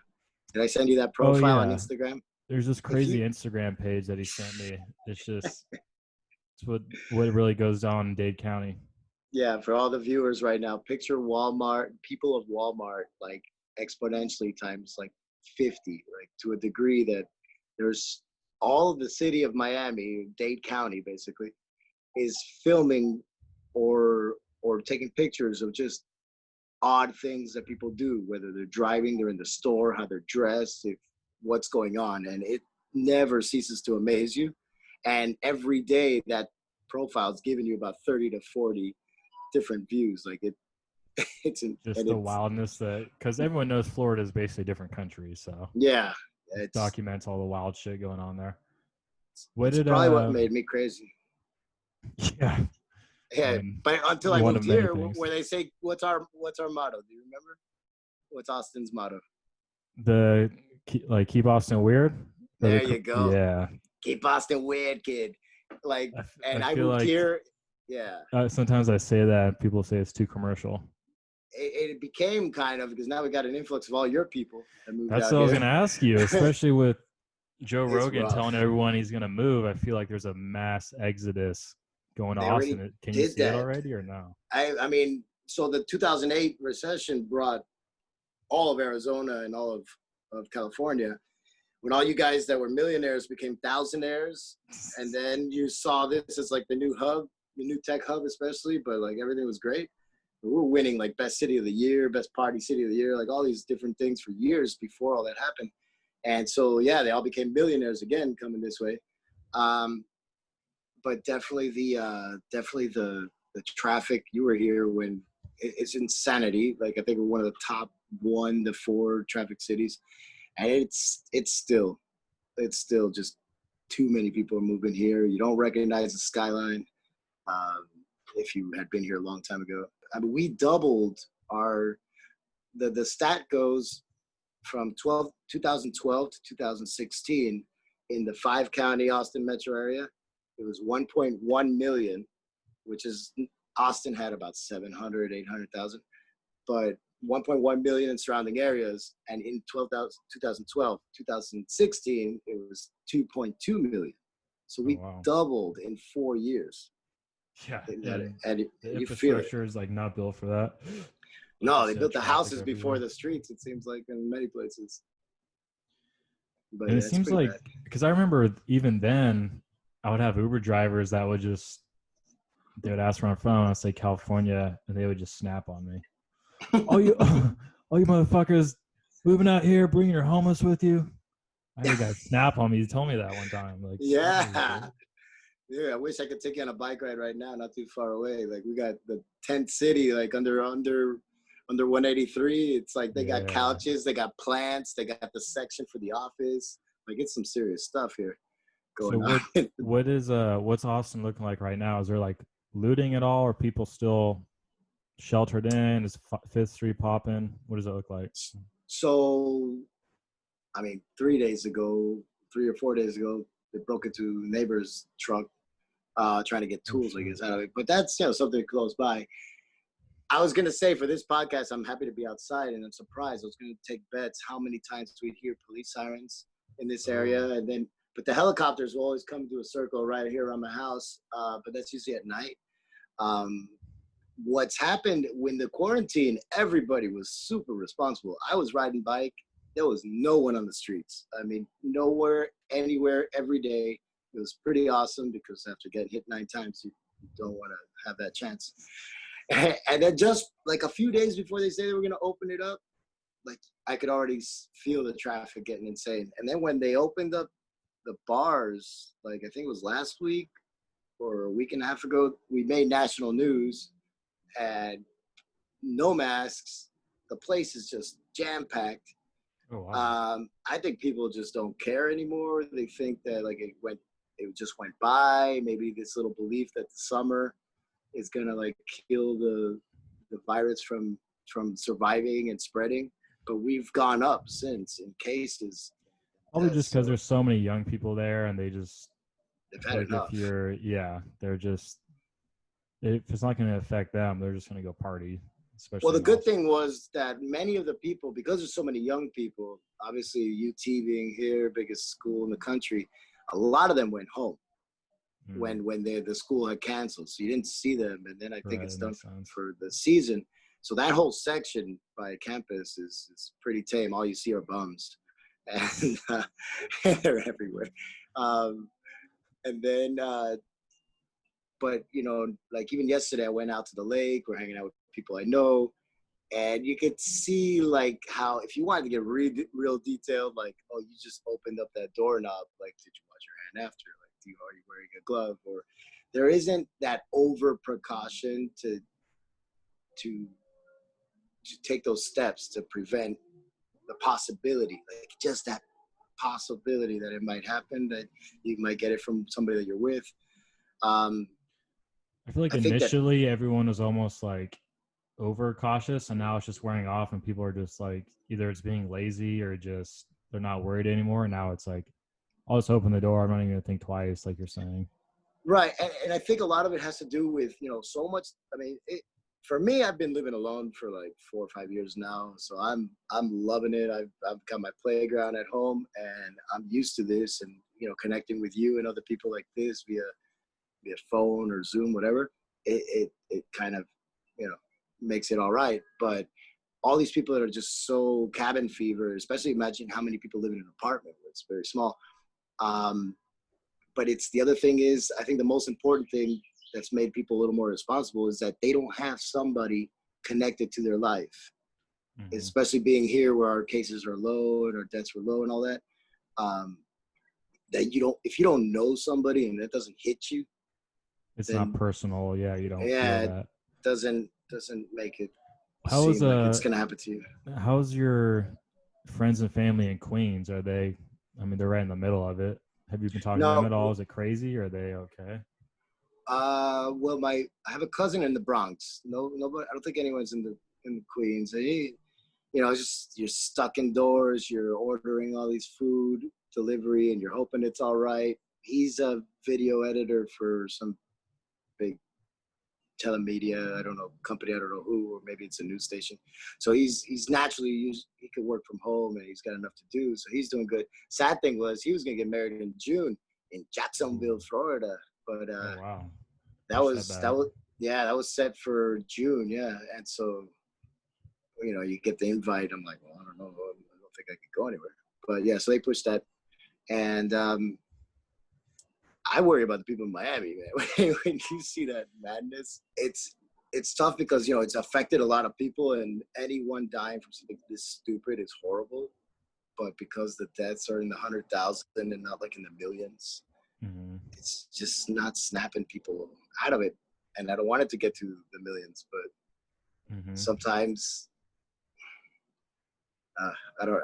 that profile on Instagram? There's this crazy Instagram page that he sent me. It's just it's what really goes down in Dade County. Yeah, for all the viewers right now, picture Walmart, people of Walmart, like exponentially times like 50, like to a degree that there's all of the city of Miami, Dade County basically, is filming or taking pictures of just odd things that people do, whether they're driving, they're in the store, how they're dressed, what's going on. And it never ceases to amaze you. And every day that profile is giving you about 30 to 40 different views. Like it's the wildness that, because everyone knows Florida is basically a different country. So yeah, it documents all the wild shit going on there. It's probably what made me crazy. Yeah. Yeah, but until I moved here, where they say, "What's our motto?" Do you remember? What's Austin's motto? Keep Austin weird. There you go. Yeah. Keep Austin weird, kid. I moved here. Yeah. Sometimes I say that, and people say it's too commercial. It became kind of, because now we got an influx of all your people that moved out here. That's what I was going to ask you, especially with Joe Rogan telling everyone he's going to move. I feel like there's a mass exodus going to Austin. Can you see it already or no? I mean, so the 2008 recession brought all of Arizona and all of California, when all you guys that were millionaires became thousandaires, and then you saw this as like the new hub, the new tech hub especially, but like everything was great. We were winning like best city of the year, best party city of the year, like all these different things for years before all that happened. And so, yeah, they all became millionaires again coming this way. But definitely the traffic. You were here when it's insanity. Like, I think we're one of the top 1 to 4 traffic cities, and it's still just too many people are moving here. You don't recognize the skyline if you had been here a long time ago. I mean, we doubled the stat goes from 2012 to 2016 in the 5-county Austin metro area. It was 1.1 million, which is, Austin had about 700, 800,000, but 1.1 million in surrounding areas. And in 2012, 2016, it was 2.2 million. So we doubled in 4 years. Yeah. And the you feel it. Infrastructure is like not built for that. No, they built the houses before the streets, it seems like, in many places. But and yeah, it seems like, because I remember even then, I would have Uber drivers that would just, they would ask for my phone, I'd say California, and they would just snap on me. Oh, you motherfuckers moving out here, bringing your homeless with you. I had a guy snap on me. He told me that one time. Like, yeah. Yeah, I wish I could take you on a bike ride right now, not too far away. Like, we got the tent city, like under 183. It's like they got couches, they got plants, they got the section for the office. Like, it's some serious stuff here going on. What's Austin looking like right now? Is there like looting at all? Are people still sheltered in? Is Fifth Street popping? What does it look like? So, I mean, 3 or 4 days ago, they broke into a neighbor's truck, trying to get tools, I guess, out of it. But that's, something close by. I was going to say, for this podcast, I'm happy to be outside, and I'm surprised. I was going to take bets how many times we'd hear police sirens in this area. But the helicopters will always come to a circle right here around my house. But that's usually at night. What's happened when the quarantine, everybody was super responsible. I was riding bike. There was no one on the streets. I mean, nowhere, anywhere, every day. It was pretty awesome, because after getting hit 9 times, you don't want to have that chance. And then just like a few days before they say they were going to open it up, like, I could already feel the traffic getting insane. And then when they opened up the bars, like, I think it was last week or a week and a half ago, we made national news, and no masks. The place is just jam-packed. Oh, wow. I think people just don't care anymore. They think that, like, it just went by. Maybe this little belief that the summer is gonna, like, kill the virus from surviving and spreading. But we've gone up since in cases. Probably just because there's so many young people there, and they've had enough. They're just, if it's not going to affect them, they're just going to go party. Well, the good thing was that many of the people, because there's so many young people, obviously UT being here, biggest school in the country, a lot of them went home when the school had canceled. So you didn't see them. And then I think it's done for the season. So that whole section by campus is pretty tame. All you see are bums, and they're everywhere. And then, but, like, even yesterday I went out to the lake. We're hanging out with people I know, and you could see, like, how if you wanted to get real detailed, like, oh, you just opened up that doorknob, like, did you wash your hand after? Like, are you wearing a glove? Or there isn't that over precaution to take those steps to prevent the possibility, like, just that possibility that it might happen, that you might get it from somebody that you're with. I feel like initially everyone was almost like over cautious, and now it's just wearing off, and people are just like, either it's being lazy or just they're not worried anymore. And now it's like, I'll just open the door. I'm not even gonna think twice, like you're saying. Right, and I think a lot of it has to do with, so much. I mean, for me, I've been living alone for like 4 or 5 years now, so I'm loving it. I've got my playground at home, and I'm used to this, and connecting with you and other people like this via phone or Zoom, whatever. It kind of makes it all right. But all these people that are just so cabin fever, especially imagine how many people live in an apartment where it's very small. But it's the other thing is, I think the most important thing that's made people a little more responsible is that they don't have somebody connected to their life, especially being here where our cases are low and our deaths were low and all that. that you don't, if you don't know somebody and that doesn't hit you, It's then, not personal. Yeah, you don't yeah, feel it that. doesn't make it How's seem like it's gonna happen to you. how's your friends and family in Queens? Are they? I mean, they're right in the middle of it. Have you been talking to them at No, all? Is it crazy? Or are they okay? well, I have a cousin in the Bronx. No, nobody. I don't think anyone's in the Queens. He, you know, it's just you're stuck indoors. You're ordering all these food delivery, and you're hoping it's all right. He's a video editor for some big telemedia, I don't know, company, I don't know who, or maybe it's a news station. So he's naturally used, he could work from home and he's got enough to do. So he's doing good. Sad thing was he was gonna get married in June in Jacksonville, Florida. But Oh wow. that was yeah, that was set for June, yeah. And so, you know, you get the invite. I'm like, well, I don't know. I don't think I could go anywhere. But yeah, so they pushed that. And I worry about the people in Miami, man. When you see that madness, it's tough because, you know, it's affected a lot of people, and anyone dying from something this stupid is horrible. But because the deaths are in the 100,000 and not like in the millions, it's just not snapping people out of it. And I don't want it to get to the millions, but sometimes I don't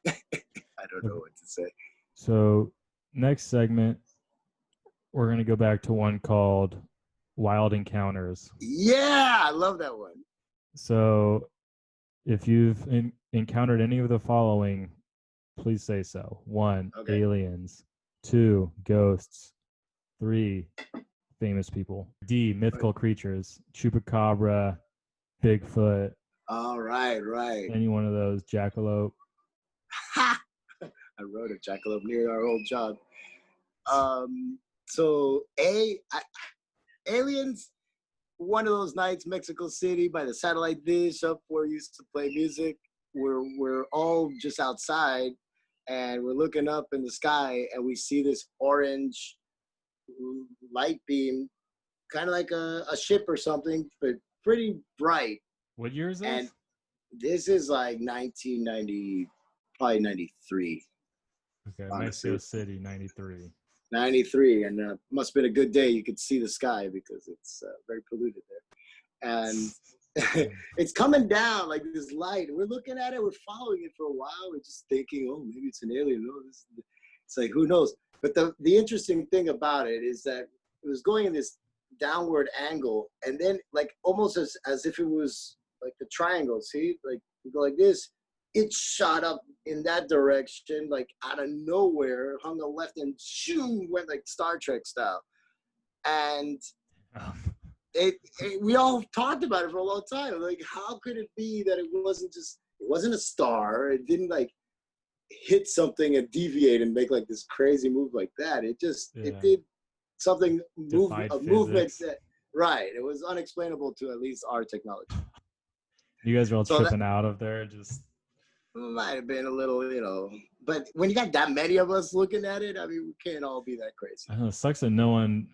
I don't know what to say. So next segment, we're going to go back to one called Wild Encounters. Yeah, I love that one. So if you've encountered any of the following, please say so. 1, aliens. 2, ghosts. 3, famous people. D, mythical creatures. Chupacabra, Bigfoot. All right. Any one of those. Jackalope. I rode a jackalope near our old job. So aliens, one of those nights, Mexico City by the satellite dish up where we used to play music. We're all just outside and we're looking up in the sky and we see this orange light beam, kind of like a ship or something, but pretty bright. What year is this? And this is like 1990, probably 93. Okay, Mexico City, 93. 93, and must have been a good day. You could see the sky because it's very polluted there. And it's coming down like this light. We're looking at it. We're following it for a while. We're just thinking, oh, maybe it's an alien. No, it's like, who knows? But the interesting thing about it is that it was going in this downward angle, and then like almost as if it was like the triangle. See, like you go like this. It shot up in that direction, like out of nowhere, hung a left and shoom, went like Star Trek style. And we all talked about it for a long time. Like, how could it be that it wasn't a star? It didn't like hit something and deviate and make like this crazy move like that. It just, it did something, a movement that, right. It was unexplainable to at least our technology. You guys are all tripping out of there, just. Might have been a little, you know, but when you got that many of us looking at it, I mean, we can't all be that crazy. I know, it sucks that no one,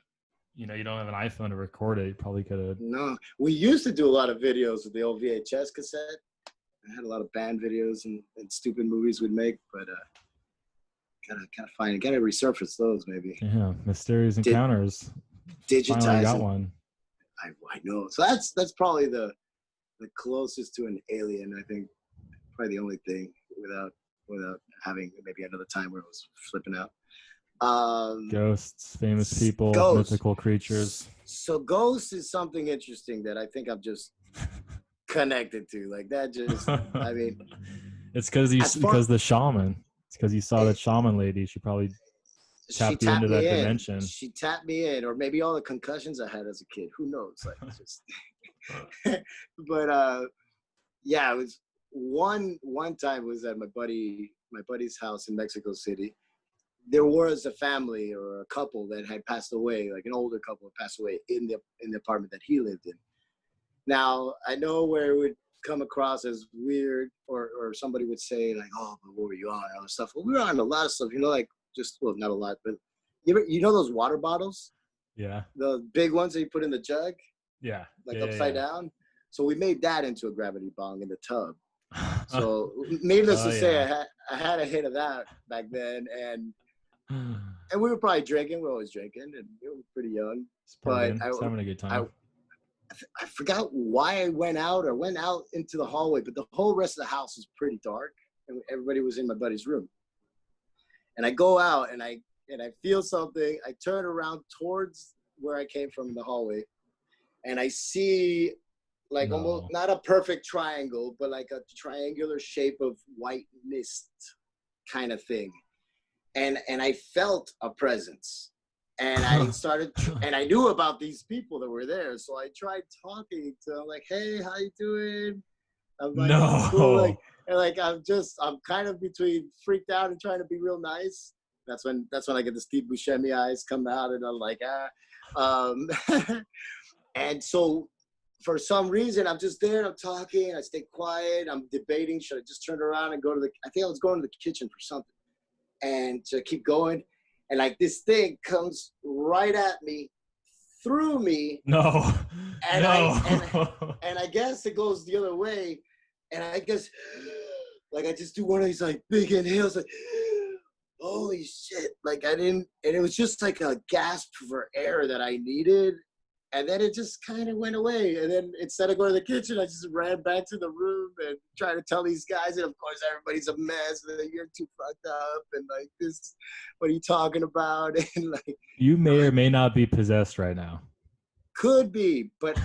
you know, you don't have an iPhone to record it. You probably could have. No, we used to do a lot of videos with the old VHS cassette. I had a lot of band videos and stupid movies we'd make, but gotta resurface those maybe. Yeah, mysterious encounters. Digitize. Finally got one. I know. So that's probably the closest to an alien, I think. Probably the only thing without having maybe another time where I was flipping out. Ghosts, famous people, mythical creatures. So ghosts is something interesting that I think I'm just connected to. Like that just, I mean. It's because the shaman. It's because you saw that shaman lady. She probably tapped you into that dimension. She tapped me in, or maybe all the concussions I had as a kid. Who knows? Like just. But yeah, it was. One time was at my buddy's house in Mexico City. There was a family or a couple that had passed away, like an older couple had passed away in the apartment that he lived in. Now I know where it would come across as weird, or somebody would say like, "Oh, but what were you on?" and other stuff. Well, we were on a lot of stuff, you know, like not a lot, but you know those water bottles? Yeah. The big ones that you put in the jug? Yeah. Like upside down. So we made that into a gravity bong in the tub. So needless to say, yeah. I had a hit of that back then, and we were probably drinking. We're always drinking, and we were pretty young. It's But partying. It's having a good I time. I forgot why I went out into the hallway, but the whole rest of the house was pretty dark, and everybody was in my buddy's room. And I go out, and I feel something. I turn around towards where I came from in the hallway, and I see like almost not a perfect triangle, but like a triangular shape of white mist kind of thing. And I felt a presence. And I started, and I knew about these people that were there. So I tried talking to them, like, hey, how you doing? I'm like, oh, cool. Like, I'm kind of between freaked out and trying to be real nice. That's when I get the Steve Buscemi eyes come out, and I'm like, and so for some reason, I'm just there, I'm talking, I stay quiet, I'm debating, should I just turn around and I think I was going to the kitchen for something, and to keep going. And like this thing comes right at me, through me. No. And I guess it goes the other way. And I guess like I just do one of these like big inhales, like holy shit. Like and it was just like a gasp for air that I needed. And then it just kind of went away. And then instead of going to the kitchen, I just ran back to the room and tried to tell these guys. And of course, everybody's a mess. And like, you're too fucked up. And like, this, what are you talking about? And like, you may or may not be possessed right now. Could be, but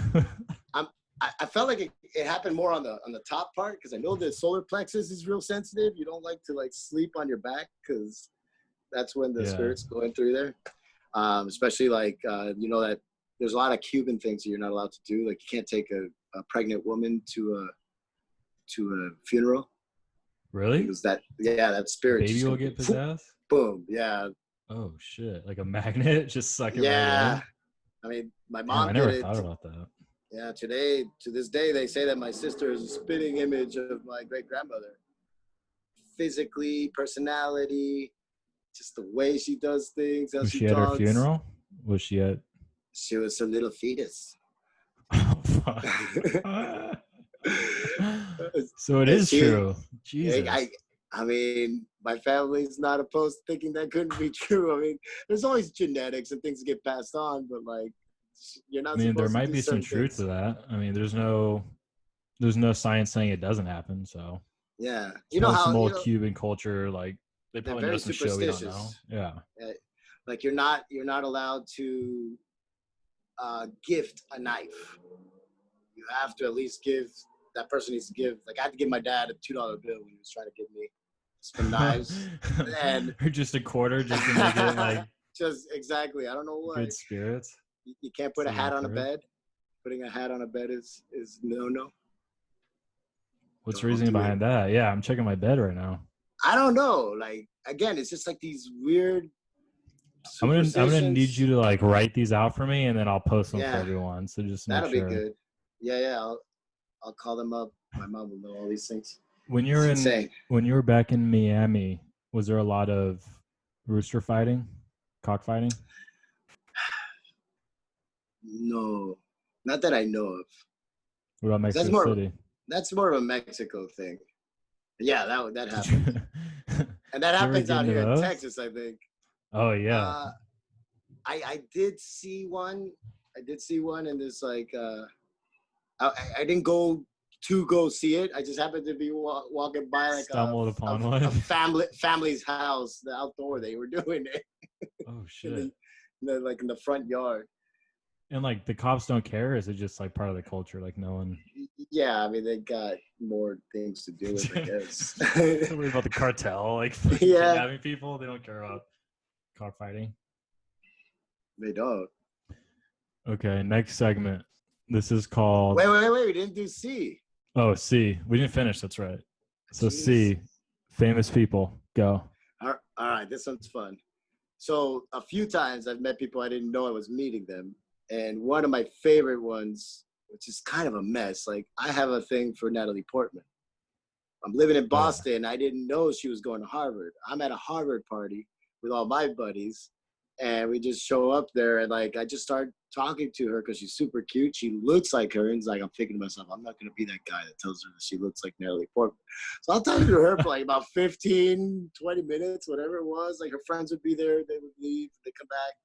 I felt like it happened more on the top part, because I know the solar plexus is real sensitive. You don't like to like sleep on your back, because that's when the spirits go in through there. Especially like you know that there's a lot of Cuban things that you're not allowed to do. Like you can't take a pregnant woman to a funeral. Really? Because that spirit. Baby will get possessed? Boom. Yeah. Oh shit! Like a magnet, just suck it right in. I mean, my mom I never thought about that. Yeah, to this day, they say that my sister is a spitting image of my great grandmother. Physically, personality, just the way she does things. How was she she at talks. her funeral? Was she at? She was a little fetus. So it is true. Jesus. I mean, my family's not opposed to thinking that couldn't be true. I mean, there's always genetics and things that get passed on, but like, you're not. I mean, there supposed might to do be some certain truth things. to that. I mean, there's no science saying it doesn't happen. So yeah, you know how some old Cuban culture, like they probably know some shit we don't know. Yeah, like you're not allowed to gift a knife. You have to at least give. That person needs to give. Like I had to give my dad a $2 bill when he was trying to give me some knives, and or just a quarter, just to make it like. Just exactly. I don't know why. Good spirits. You can't put a hat on a bed. Putting a hat on a bed is no. What's the reason behind that? Yeah, I'm checking my bed right now. I don't know. Like again, it's just like these weird. I'm gonna need you to like write these out for me, and then I'll post them for everyone. So just that'll be good. Yeah. I'll call them up. My mom will know all these things. When you were back in Miami, was there a lot of rooster fighting, cockfighting? No, not that I know of. What about Mexico City? That's more of a Mexico thing. Yeah, that happened. And that happens out here in Texas, I think. Oh yeah. I did see one. And this like I didn't go see it. I just happened to be walking by like stumbled upon one. A family's house, the outdoor. They were doing it. Oh shit! Like in the front yard. And like the cops don't care. Is it just like part of the culture? Like no one. Yeah, I mean they got more things to do with, I guess. Don't worry about the cartel, like kidnapping people. They don't care about cockfighting. They don't. Okay, next segment. This is called. Wait. We didn't do C. Oh, C. We didn't finish. That's right. So C, famous people. Go. All right. This one's fun. So a few times I've met people I didn't know I was meeting them. And one of my favorite ones, which is kind of a mess, like I have a thing for Natalie Portman. I'm living in Boston. I didn't know she was going to Harvard. I'm at a Harvard party with all my buddies. And we just show up there, and like I just start talking to her because she's super cute. She looks like her, and it's like I'm thinking to myself, I'm not gonna be that guy that tells her that she looks like Natalie Portman. So I'm talking to her for like about 15, 20 minutes, whatever it was. Like her friends would be there, they would leave, they come back,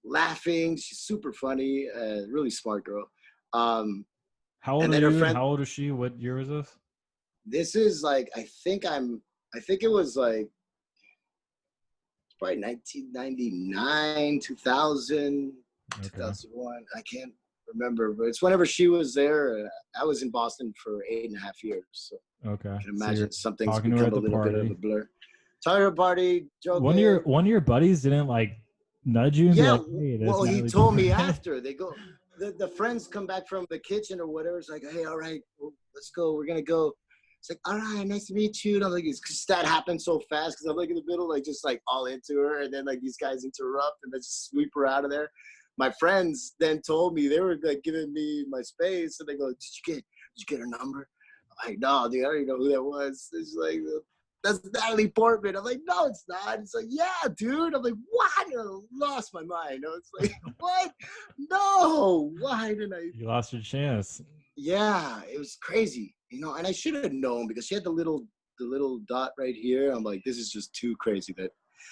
laughing. She's super funny, really smart girl. How old And are then her you? friend. How old is she? What year is this? This is like I think it was like probably 1999, 2000, Okay. 2001. I can't remember, but it's whenever she was there. I was in Boston for 8.5 years, so Okay. I can So imagine you're some things talking to her become at a the little bit of party. a blur. Talking to a party, joking. One of your buddies didn't like nudge you and be Yeah, like, "Hey, that's well, he Natalie told me Portman." after they go, the friends come back from the kitchen or whatever. It's like, hey, all right, well, let's go. We're gonna go. It's like, all right, nice to meet you. And I'm like, because that happened so fast. Because I'm like in the middle, like just like all into her, and then like these guys interrupt and they just sweep her out of there. My friends then told me they were like giving me my space, and they go, did you get her number? I'm like, no, dude, I don't even know who that was. It's like, that's Natalie Portman. I'm like, no, it's not. It's like, yeah, dude. I'm like, what? I lost my mind. I was like, what? No, why didn't I? You lost your chance. Yeah, it was crazy, and I should have known because she had the little dot right here. I'm like, this is just too crazy that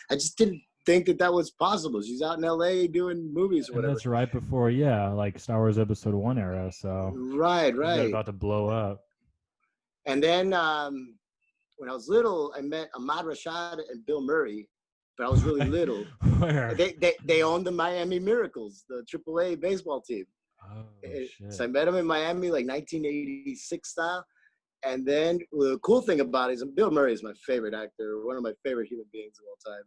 I just didn't think that was possible. She's out in LA doing movies or And whatever. that's right before, like Star Wars Episode 1 era. So Right. they're about to blow up. And then when I was little, I met Ahmad Rashad and Bill Murray, but I was really little. Where? They owned the Miami Miracles, the AAA baseball team. Oh, shit. So I met him in Miami, like 1986 style. And then the cool thing about it is Bill Murray is my favorite actor, one of my favorite human beings of all time.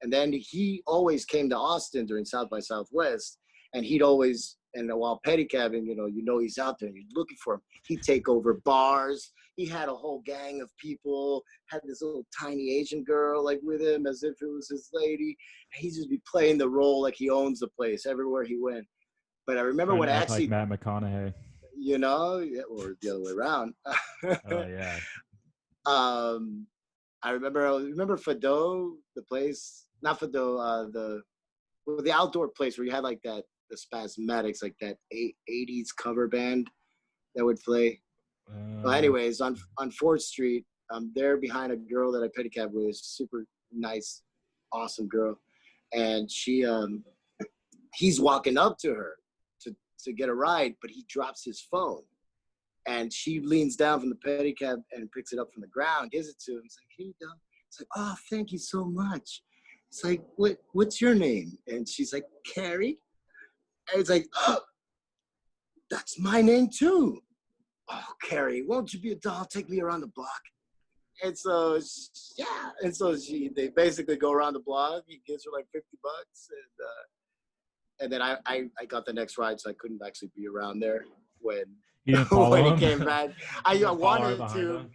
And then he always came to Austin during South by Southwest, and he'd always, and while pedicabbing, he's out there and you're looking for him. He'd take over bars. He had a whole gang of people, had this little tiny Asian girl like with him as if it was his lady. He'd just be playing the role like he owns the place everywhere he went. But I remember when I actually, like Matt McConaughey, or the other way around. Oh yeah. I remember Fado, the place, not Fado, the outdoor place where you had like the Spasmatics, like that 80s cover band that would play. Well, anyways, on 4th Street, I'm there behind a girl that I pedicab with, super nice, awesome girl, and he's walking up to her to get a ride, but he drops his phone, and she leans down from the pedicab and picks it up from the ground, gives it to him. It's like, here you go. It's like, oh, thank you so much. It's like, what's your name? And she's like, Carrie. And it's like, oh, that's my name too. Oh, Carrie, won't you be a doll? Take me around the block. And so, yeah. And so they basically go around the block. He gives her like $50. And then I got the next ride, so I couldn't actually be around there when he came back. I wanted to. Him?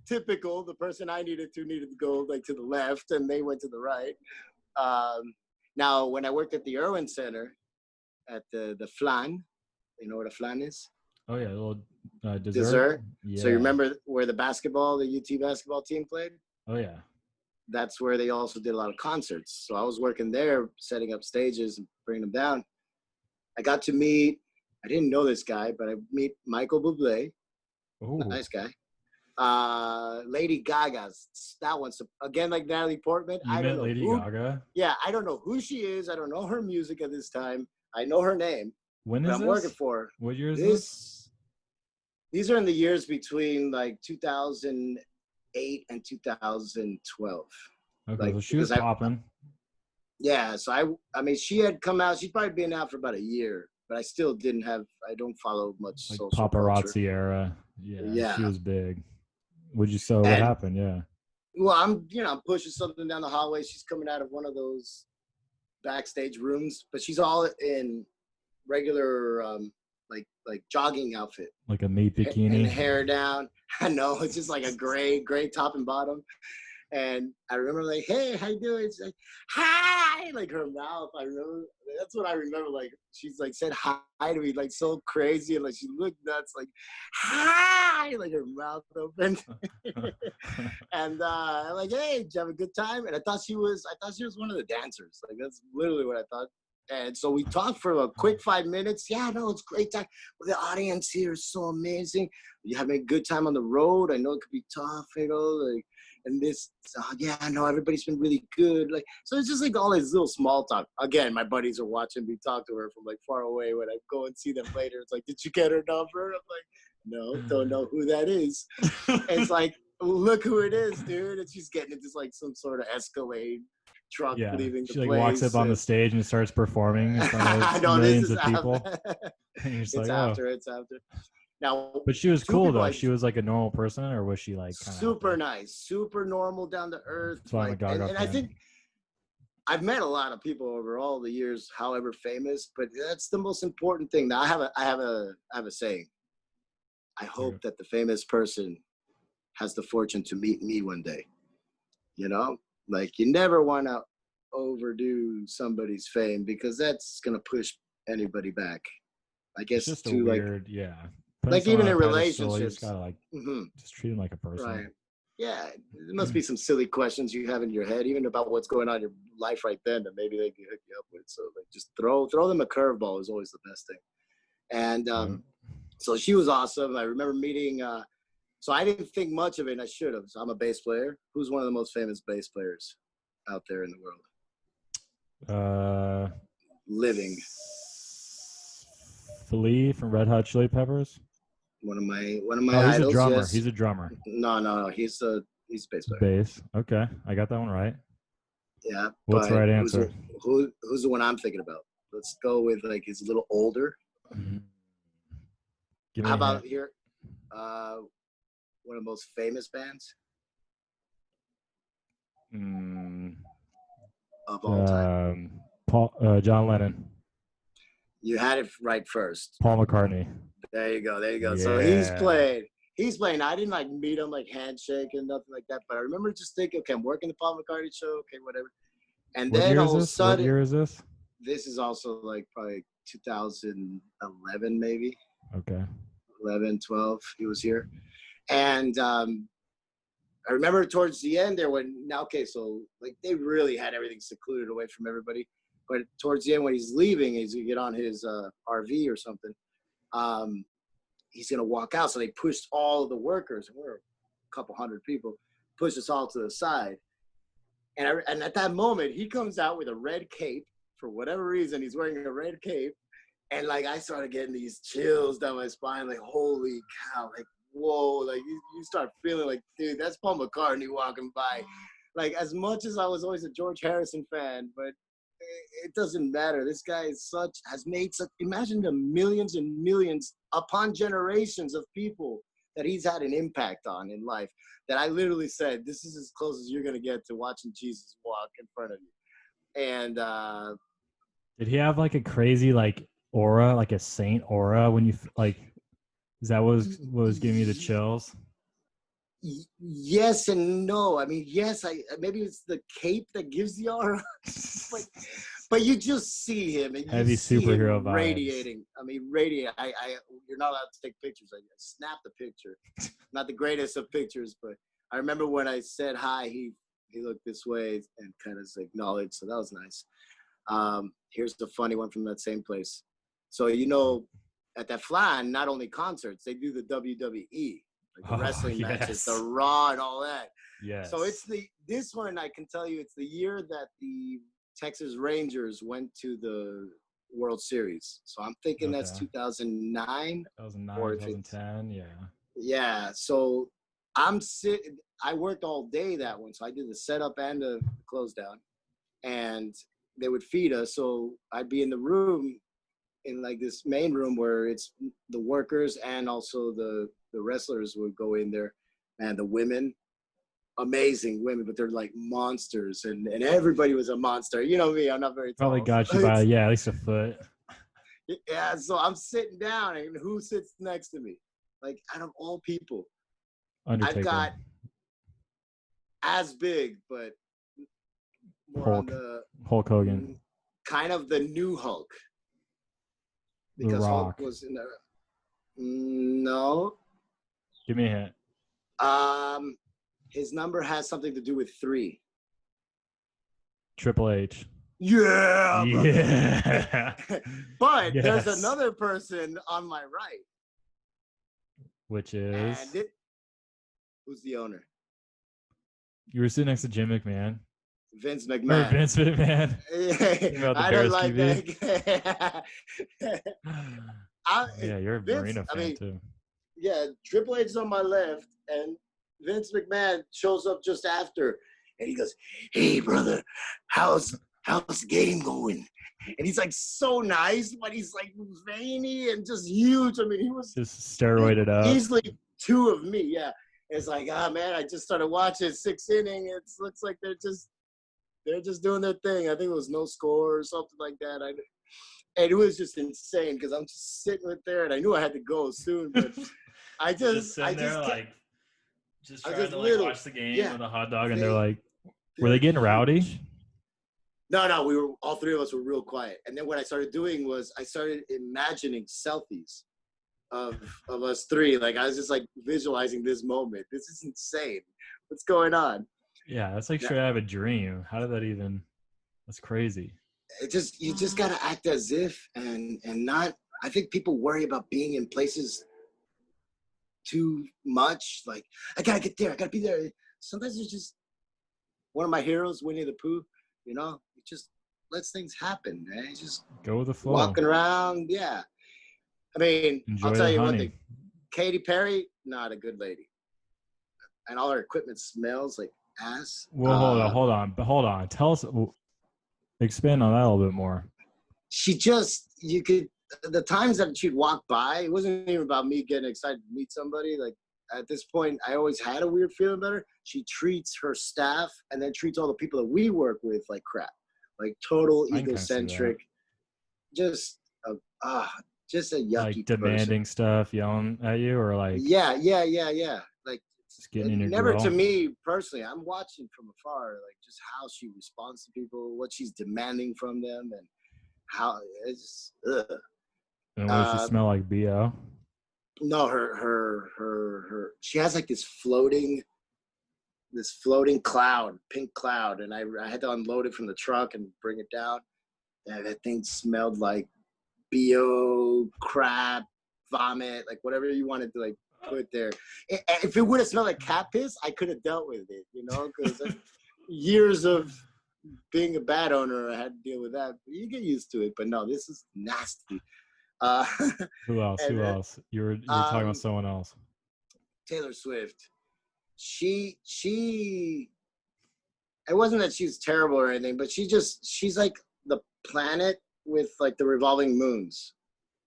Typical, the person I needed to go like to the left, and they went to the right. Now, when I worked at the Irwin Center, at the Flan, you know what a Flan is? Oh yeah, a little dessert. Yeah. So you remember where the UT basketball team played? Oh yeah. That's where they also did a lot of concerts. So I was working there, setting up stages and bringing them down. I got to meet, I didn't know this guy, but I meet Michael Bublé, nice guy. Lady Gaga's, that one's, again, like Natalie Portman. You met Lady Gaga? Yeah, I don't know who she is. I don't know her music at this time. I know her name. When is I'm this? working for her. What year is this? These are in the years between like 2008 and 2012. Okay, like, so she was popping. Yeah, so I mean, she had come out. She'd probably been out for about a year, but I don't follow much like social paparazzi culture. Era. Yeah, she was big. What and, happened? Yeah. Well, I'm pushing something down the hallway. She's coming out of one of those backstage rooms, but she's all in regular like jogging outfit, like a mate bikini and hair down. I know, it's just like a gray top and bottom, And I remember like, hey, how you doing? She's like, hi, like her mouth. I remember that's what I remember. Like she's like said hi to me, like so crazy, and like she looked nuts, like hi, like her mouth open. And I'm like, hey, did you have a good time? And I thought she was one of the dancers. Like that's literally what I thought. And so we talked for a quick 5 minutes. Yeah, no, it's a great time. Well, the audience here is so amazing. You having a good time on the road? I know it could be tough, you know, like, and this, yeah, I know everybody's been really good. Like, so it's just like all this little small talk. Again, my buddies are watching me talk to her from like far away. When I go and see them later, it's like, did you get her number? I'm like, no, don't know who that is. It's like, look who it is, dude. And she's getting into like some sort of Escalade truck leaving the she like place. walks up on the stage and starts performing in front of millions of people. And you're just it's like, after, it's after. Now, but she was cool though. She was like a normal person, or was she like super nice, super normal, down to earth? So like, and I think I've met a lot of people over all the years, however famous, but that's the most important thing. Now, I have a saying. I hope that the famous person has the fortune to meet me one day. You know, like you never want to overdo somebody's fame because that's gonna push anybody back. I guess it's just to weird, like even in relationships, you just gotta like just treat him like a person. Right. Yeah, there must be some silly questions you have in your head, even about what's going on in your life right then, that maybe they can hook you up with. So like, just throw them a curveball is always the best thing. And so she was awesome. I remember meeting. So I didn't think much of it, and I should have. So I'm a bass player. Who's one of the most famous bass players out there in the world? Living. Flea from Red Hot Chili Peppers. One of my he's idols. A drummer. Yes. He's a drummer. No. He's a bass player. Bass. Okay, I got that one right. Yeah. What's the right answer? Who's the one I'm thinking about? Let's go with like he's a little older. How about here? One of the most famous bands of all time. John Lennon. You had it right first. Paul McCartney. There you go. Yeah. So he's playing. I didn't like meet him, like handshake and nothing like that. But I remember just thinking, okay, I'm working the Paul McCartney show. Okay, whatever. And then all of a sudden, what year is this? This is also like probably 2011, maybe. Okay. 11, 12. He was here. And I remember towards the end there so like they really had everything secluded away from everybody. But towards the end when he's leaving, he's gonna get on his RV or something. He's gonna walk out. So they pushed all of the workers, and we're a couple hundred people, pushed us all to the side. And at that moment, he comes out with a red cape. For whatever reason, he's wearing a red cape. And like I started getting these chills down my spine, like holy cow, like whoa, like you start feeling like, dude, that's Paul McCartney walking by. Like as much as I was always a George Harrison fan, but it doesn't matter. This guy has made such, imagine the millions and millions upon generations of people that he's had an impact on in life, that I literally said, this is as close as you're going to get to watching Jesus walk in front of you. And did he have like a crazy like aura, like a saint aura when you like, is that what was giving you the chills? Yes and no. I mean, yes, maybe it's the cape that gives the aura, but you just see him and heavy you see superhero him radiating. I mean, radiate. You're not allowed to take pictures. I snapped the picture. Not the greatest of pictures, but I remember when I said hi, he looked this way and kind of acknowledged. So that was nice. Here's the funny one from that same place. So at that Flan, not only concerts, they do the WWE. Like the wrestling matches, the Raw and all that. Yes. So this one I can tell you it's the year that the Texas Rangers went to the World Series. So I'm thinking that's 2009. 2010, yeah. Yeah. So I worked all day that one. So I did the setup and the close down. And they would feed us. So I'd be in the room, in like this main room where it's the workers and also the wrestlers would go in there, and the women, amazing women, but they're like monsters, and everybody was a monster. You know me, I'm not very tall. Probably got you by at least a foot. Yeah, so I'm sitting down, and who sits next to me? Like out of all people, Undertaker. I've got as big, but more on the Hulk Hogan, kind of the new Hulk. Because The Rock. Hulk was in there. No. Give me a hint. His number has something to do with 3. Triple H. Yeah. Yeah. But Yes. there's another person on my right. Which is? And who's the owner? You were sitting next to Jim McMahon. Vince Or McMahon. Vince McMahon. I don't like that. Yeah, you're a Marino fan too. Yeah, Triple H is on my left, and Vince McMahon shows up just after, and he goes, "Hey, brother, how's the game going?" And he's like so nice, but he's like veiny and just huge. I mean, he was just steroided up. Easily 2 of me. Yeah, it's like, man, I just started watching 6th inning. It looks like they're just doing their thing. I think it was no score or something like that. And it was just insane because I'm just sitting right there, and I knew I had to go soon, but I just trying to watch the game with a hot dog, and they're like, were they getting rowdy? No, we were, all 3 of us were real quiet. And then what I started doing was I started imagining selfies of us 3. Like, I was just like visualizing this moment. This is insane. What's going on? Yeah, that's like straight out of a dream. How did that even? That's crazy. You just gotta act as if and not. I think people worry about being in places too much. Like, I gotta get there. I gotta be there. Sometimes it's just one of my heroes, Winnie the Pooh. You know, it just lets things happen, man. Just go with the flow. Walking around, yeah. I mean, Enjoy I'll tell you honey. one thing. Katy Perry, not a good lady, and all her equipment smells like ass. Well, hold on. Tell us, expand on that a little bit more. The times that she'd walk by, it wasn't even about me getting excited to meet somebody. Like, at this point, I always had a weird feeling about her. She treats her staff and then treats all the people that we work with like crap, like total egocentric, just a yucky like demanding person. Stuff, yelling at you, or like yeah. Like, just getting in your never grill. To me personally. I'm watching from afar, like just how she responds to people, what she's demanding from them, and how it's. Ugh. And what does she smell like? BO? No, her. She has like this floating cloud, pink cloud, and I had to unload it from the truck and bring it down. And that thing smelled like BO, crap, vomit, like whatever you wanted to like put there. If it would have smelled like cat piss, I could have dealt with it, because years of being a bad owner, I had to deal with that. You get used to it, but no, this is nasty. Who else? You were talking about someone else. Taylor Swift. She it wasn't that she's terrible or anything, but she's like the planet with like the revolving moons.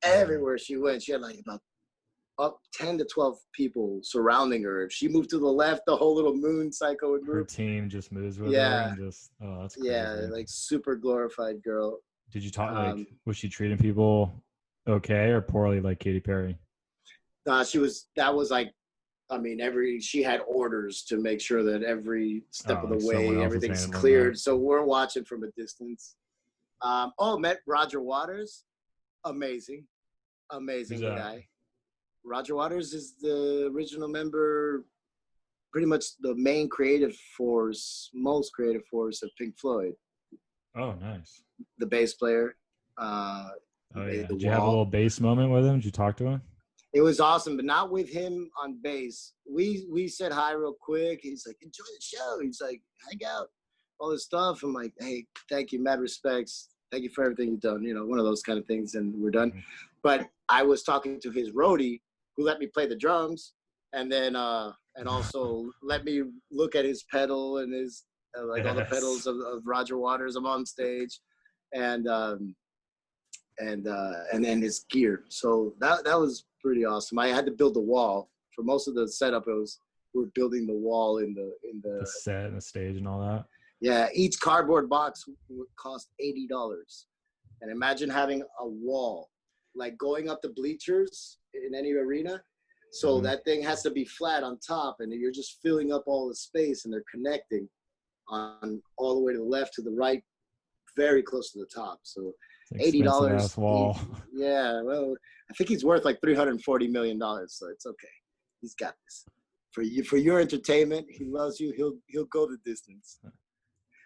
Everywhere she went, she had like about up 10 to 12 people surrounding her. If she moved to the left, the whole little moon cycle would move. Her team just moves with her and just, that's crazy. Yeah, like super glorified girl. Did you talk, was she treating people okay or poorly like Katy Perry? She had orders to make sure that every step of the way, everything's handling cleared. that. So we're watching from a distance. Met Roger Waters. Amazing guy. Roger Waters is the original member, pretty much the main most creative force of Pink Floyd. Oh, nice. The bass player. Did you have a little bass moment with him? Did you talk to him? It was awesome, but not with him on bass. We said hi real quick. He's like, enjoy the show. He's like, hang out, all this stuff. I'm like, hey, thank you, mad respects. Thank you for everything you've done. One of those kind of things, and we're done. Mm-hmm. But I was talking to his roadie, who let me play the drums, and then and also let me look at his pedal and his all the pedals of Roger Waters. I'm on stage, and then his gear. So that was pretty awesome. I had to build the wall for most of the setup. We're building the wall in the set and the stage and all that. Yeah, each cardboard box would cost $80. And imagine having a wall, like going up the bleachers in any arena. So that thing has to be flat on top, and you're just filling up all the space, and they're connecting on all the way to the left, to the right, very close to the top. So $80. Wall. Yeah, well, I think he's worth like $340 million, so it's okay. He's got this. For your entertainment, he loves you. He'll go the distance.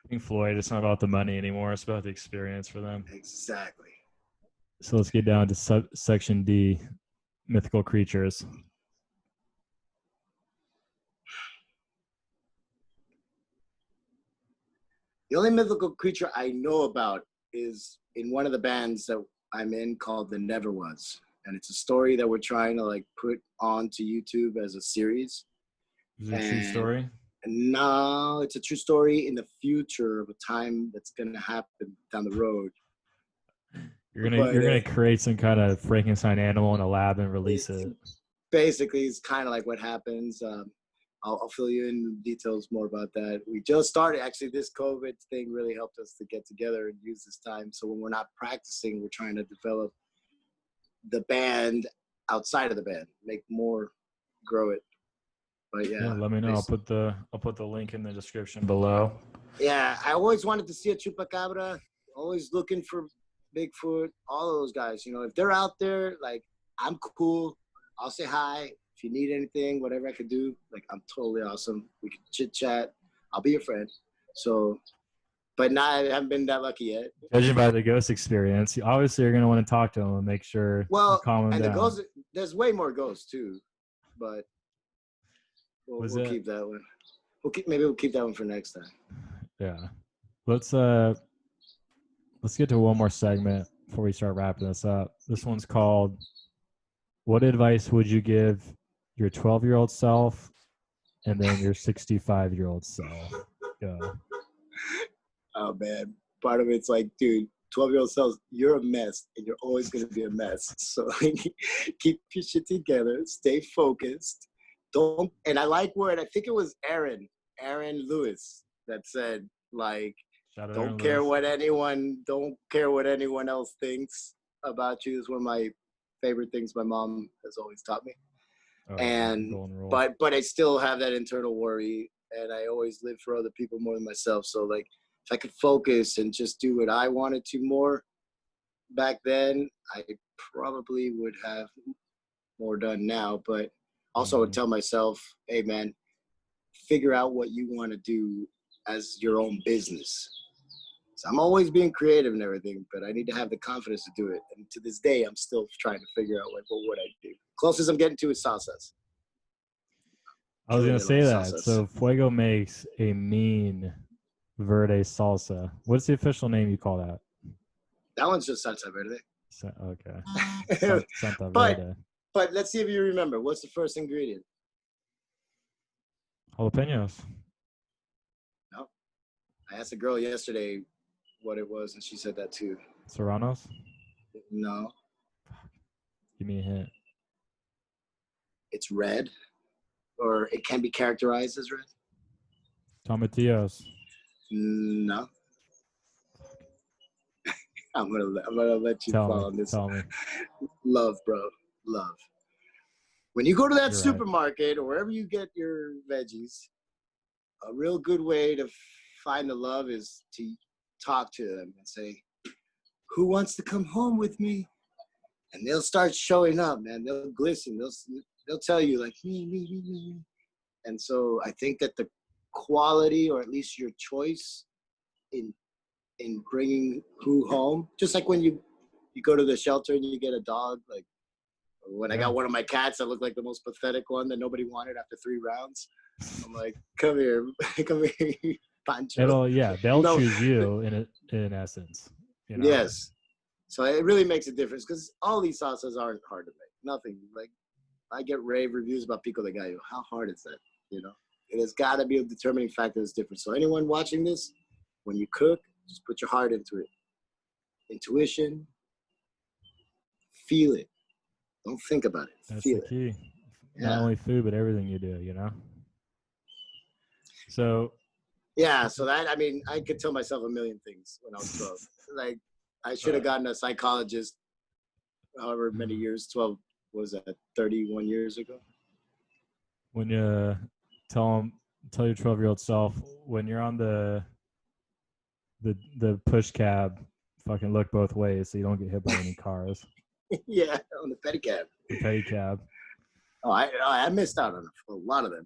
Pink Floyd, it's not about the money anymore. It's about the experience for them. Exactly. So let's get down to section D, mythical creatures. The only mythical creature I know about is in one of the bands that I'm in called The Never Was. And it's a story that we're trying to like put onto YouTube as a series. Is it a true story? No, it's a true story in the future of a time that's going to happen down the road. You're gonna create some kind of Frankenstein animal in a lab and release it. Basically, it's kind of like what happens. I'll fill you in details more about that. We just started. Actually, this COVID thing really helped us to get together and use this time. So when we're not practicing, we're trying to develop the band outside of the band, make more, grow it. But yeah, let me know. I'll put the link in the description below. Yeah, I always wanted to see a chupacabra. Always looking for Bigfoot. All of those guys. You know, if they're out there, like I'm cool. I'll say hi. If you need anything, whatever I could do, like I'm totally awesome. We can chit chat. I'll be your friend. So, but I haven't been that lucky yet. Judging by the ghost experience, you obviously are going to want to talk to them and make sure you calm them down. The ghosts, there's way more ghosts too, but we'll keep that one. Maybe we'll keep that one for next time. Yeah, let's get to one more segment before we start wrapping this up. This one's called "What advice would you give your 12-year-old self and then your 65-year-old self?" Go. Oh man, part of it's like, dude, 12-year-old self, you're a mess, and you're always gonna be a mess. So keep your shit together, stay focused. And I like word. I think it was Aaron Lewis that said, like, don't care what anyone else thinks about you. Is one of my favorite things my mom has always taught me. But I still have that internal worry, and I always live for other people more than myself. So like, if I could focus and just do what I wanted to more back then, I probably would have more done now. But also I would tell myself, hey man, figure out what you want to do as your own business. So I'm always being creative and everything, but I need to have the confidence to do it. And to this day, I'm still trying to figure out like, what would I do? Closest I'm getting to is salsas. I was going to say that. Salsas. So Fuego makes a mean verde salsa. What's the official name you call that? That one's just salsa verde. Okay. Santa verde. But let's see if you remember. What's the first ingredient? Jalapenos. No. I asked a girl yesterday what it was, and she said that too. Serranos? No. Give me a hint. It's red, or it can be characterized as red. Tomatillos. No. I'm gonna let you fall on this. Tell me. Love, bro. Love. When you go to that supermarket or wherever you get your veggies, a real good way to find the love is to talk to them and say, who wants to come home with me? And they'll start showing up, man. They'll glisten. They'll tell you like, me. And so I think that the quality, or at least your choice in bringing who home, just like when you go to the shelter and you get a dog, like when I got one of my cats that looked like the most pathetic one that nobody wanted after 3 rounds. I'm like, come here, Pancho. They'll choose you in essence. You know? Yes. So it really makes a difference because all these salsas aren't hard to make. Nothing. Like, I get rave reviews about pico de gallo. How hard is that? You know, it has got to be a determining factor that's different. So anyone watching this, when you cook, just put your heart into it. Intuition. Feel it. Don't think about it. That's Feel the key. It. Not only food, but everything you do, you know? So. Yeah, so that, I mean, I could tell myself a million things when I was 12. Like, I should have gotten a psychologist however many years, 12, was that 31 years ago? when you tell your 12-year-old self when you're on the push cab, fucking look both ways so you don't get hit by any cars. Yeah, on the pedicab. The pedicab. Oh, I missed out on a lot of them.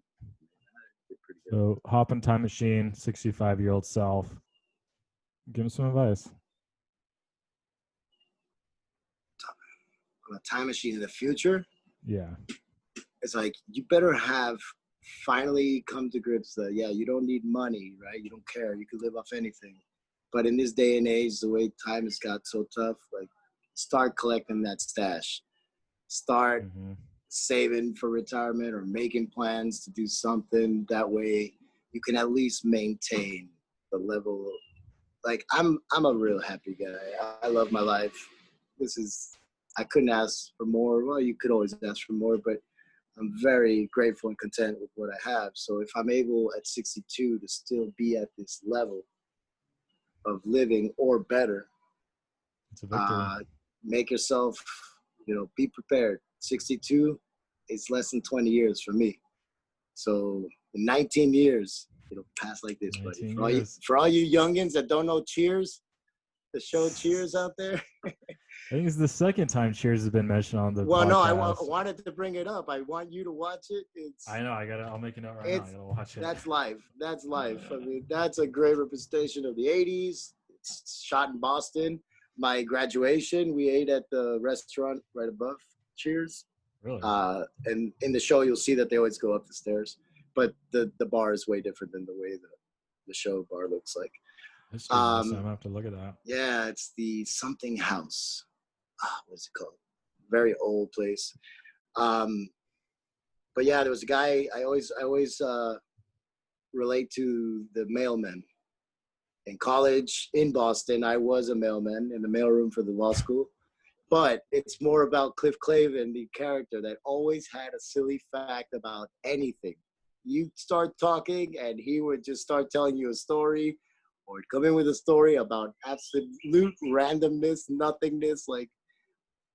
Pretty good. So hop in time machine, 65-year-old self. Give him some advice. On a time machine in the future, Yeah. it's like you better have finally come to grips that you don't need money, right? You don't care. You can live off anything. But in this day and age, the way time has got so tough, like start collecting that stash. Start saving for retirement or making plans to do something. That way you can at least maintain the level. Like I'm a real happy guy. I love my life. I couldn't ask for more. Well, you could always ask for more, but I'm very grateful and content with what I have. So if I'm able at 62 to still be at this level of living or better, it's a victory. Make yourself, be prepared. 62, it's less than 20 years for me. So in 19 years, it'll pass like this, buddy. For all you youngins that don't know Cheers, the show Cheers out there. I think it's the second time Cheers has been mentioned on the podcast. Well, no, I wanted to bring it up. I want you to watch it. I know. I'll make a note right now. I gotta watch it. That's life. That's life. I mean, that's a great representation of the 80s. It's shot in Boston. My graduation, we ate at the restaurant right above Cheers. Really? And in the show, you'll see that they always go up the stairs. But the bar is way different than the way the show bar looks like. I'm gonna have to look at that. Yeah, it's the something house. What's it called? Very old place. But yeah, there was a guy. I always relate to the mailman. In college in Boston, I was a mailman in the mailroom for the law school. But it's more about Cliff Clavin, the character that always had a silly fact about anything. You start talking, and he would just start telling you a story, or come in with a story about absolute randomness, nothingness. Like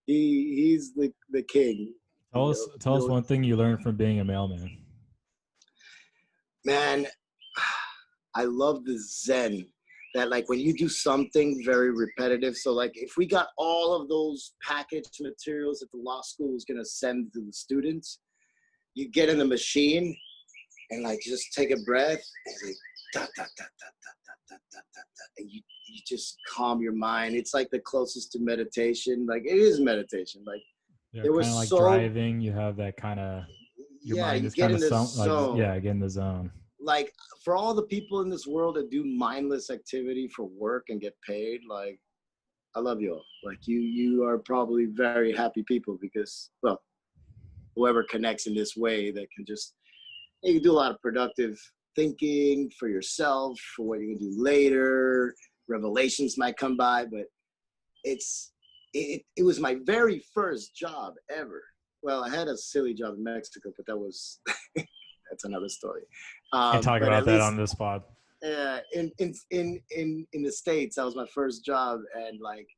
he's the king. Tell us one thing you learned from being a mailman. Man, I love the zen that, like, when you do something very repetitive. So like if we got all of those packaged materials that the law school is going to send to the students, you get in the machine and like just take a breath and like da, da, da, da, da, da, da, da, da, and you just calm your mind. It's like the closest to meditation. Like it is meditation. Like it was like driving. You have that kind of mind is kind of get in the zone. Like for all the people in this world that do mindless activity for work and get paid, like I love you all. Like you are probably very happy people because, well, whoever connects in this way that can just, you can do a lot of productive thinking for yourself, for what you can do later. Revelations might come by, but it was my very first job ever. Well, I had a silly job in Mexico, but that was that's another story. Can't talk about that on this pod. In the States, that was my first job, and like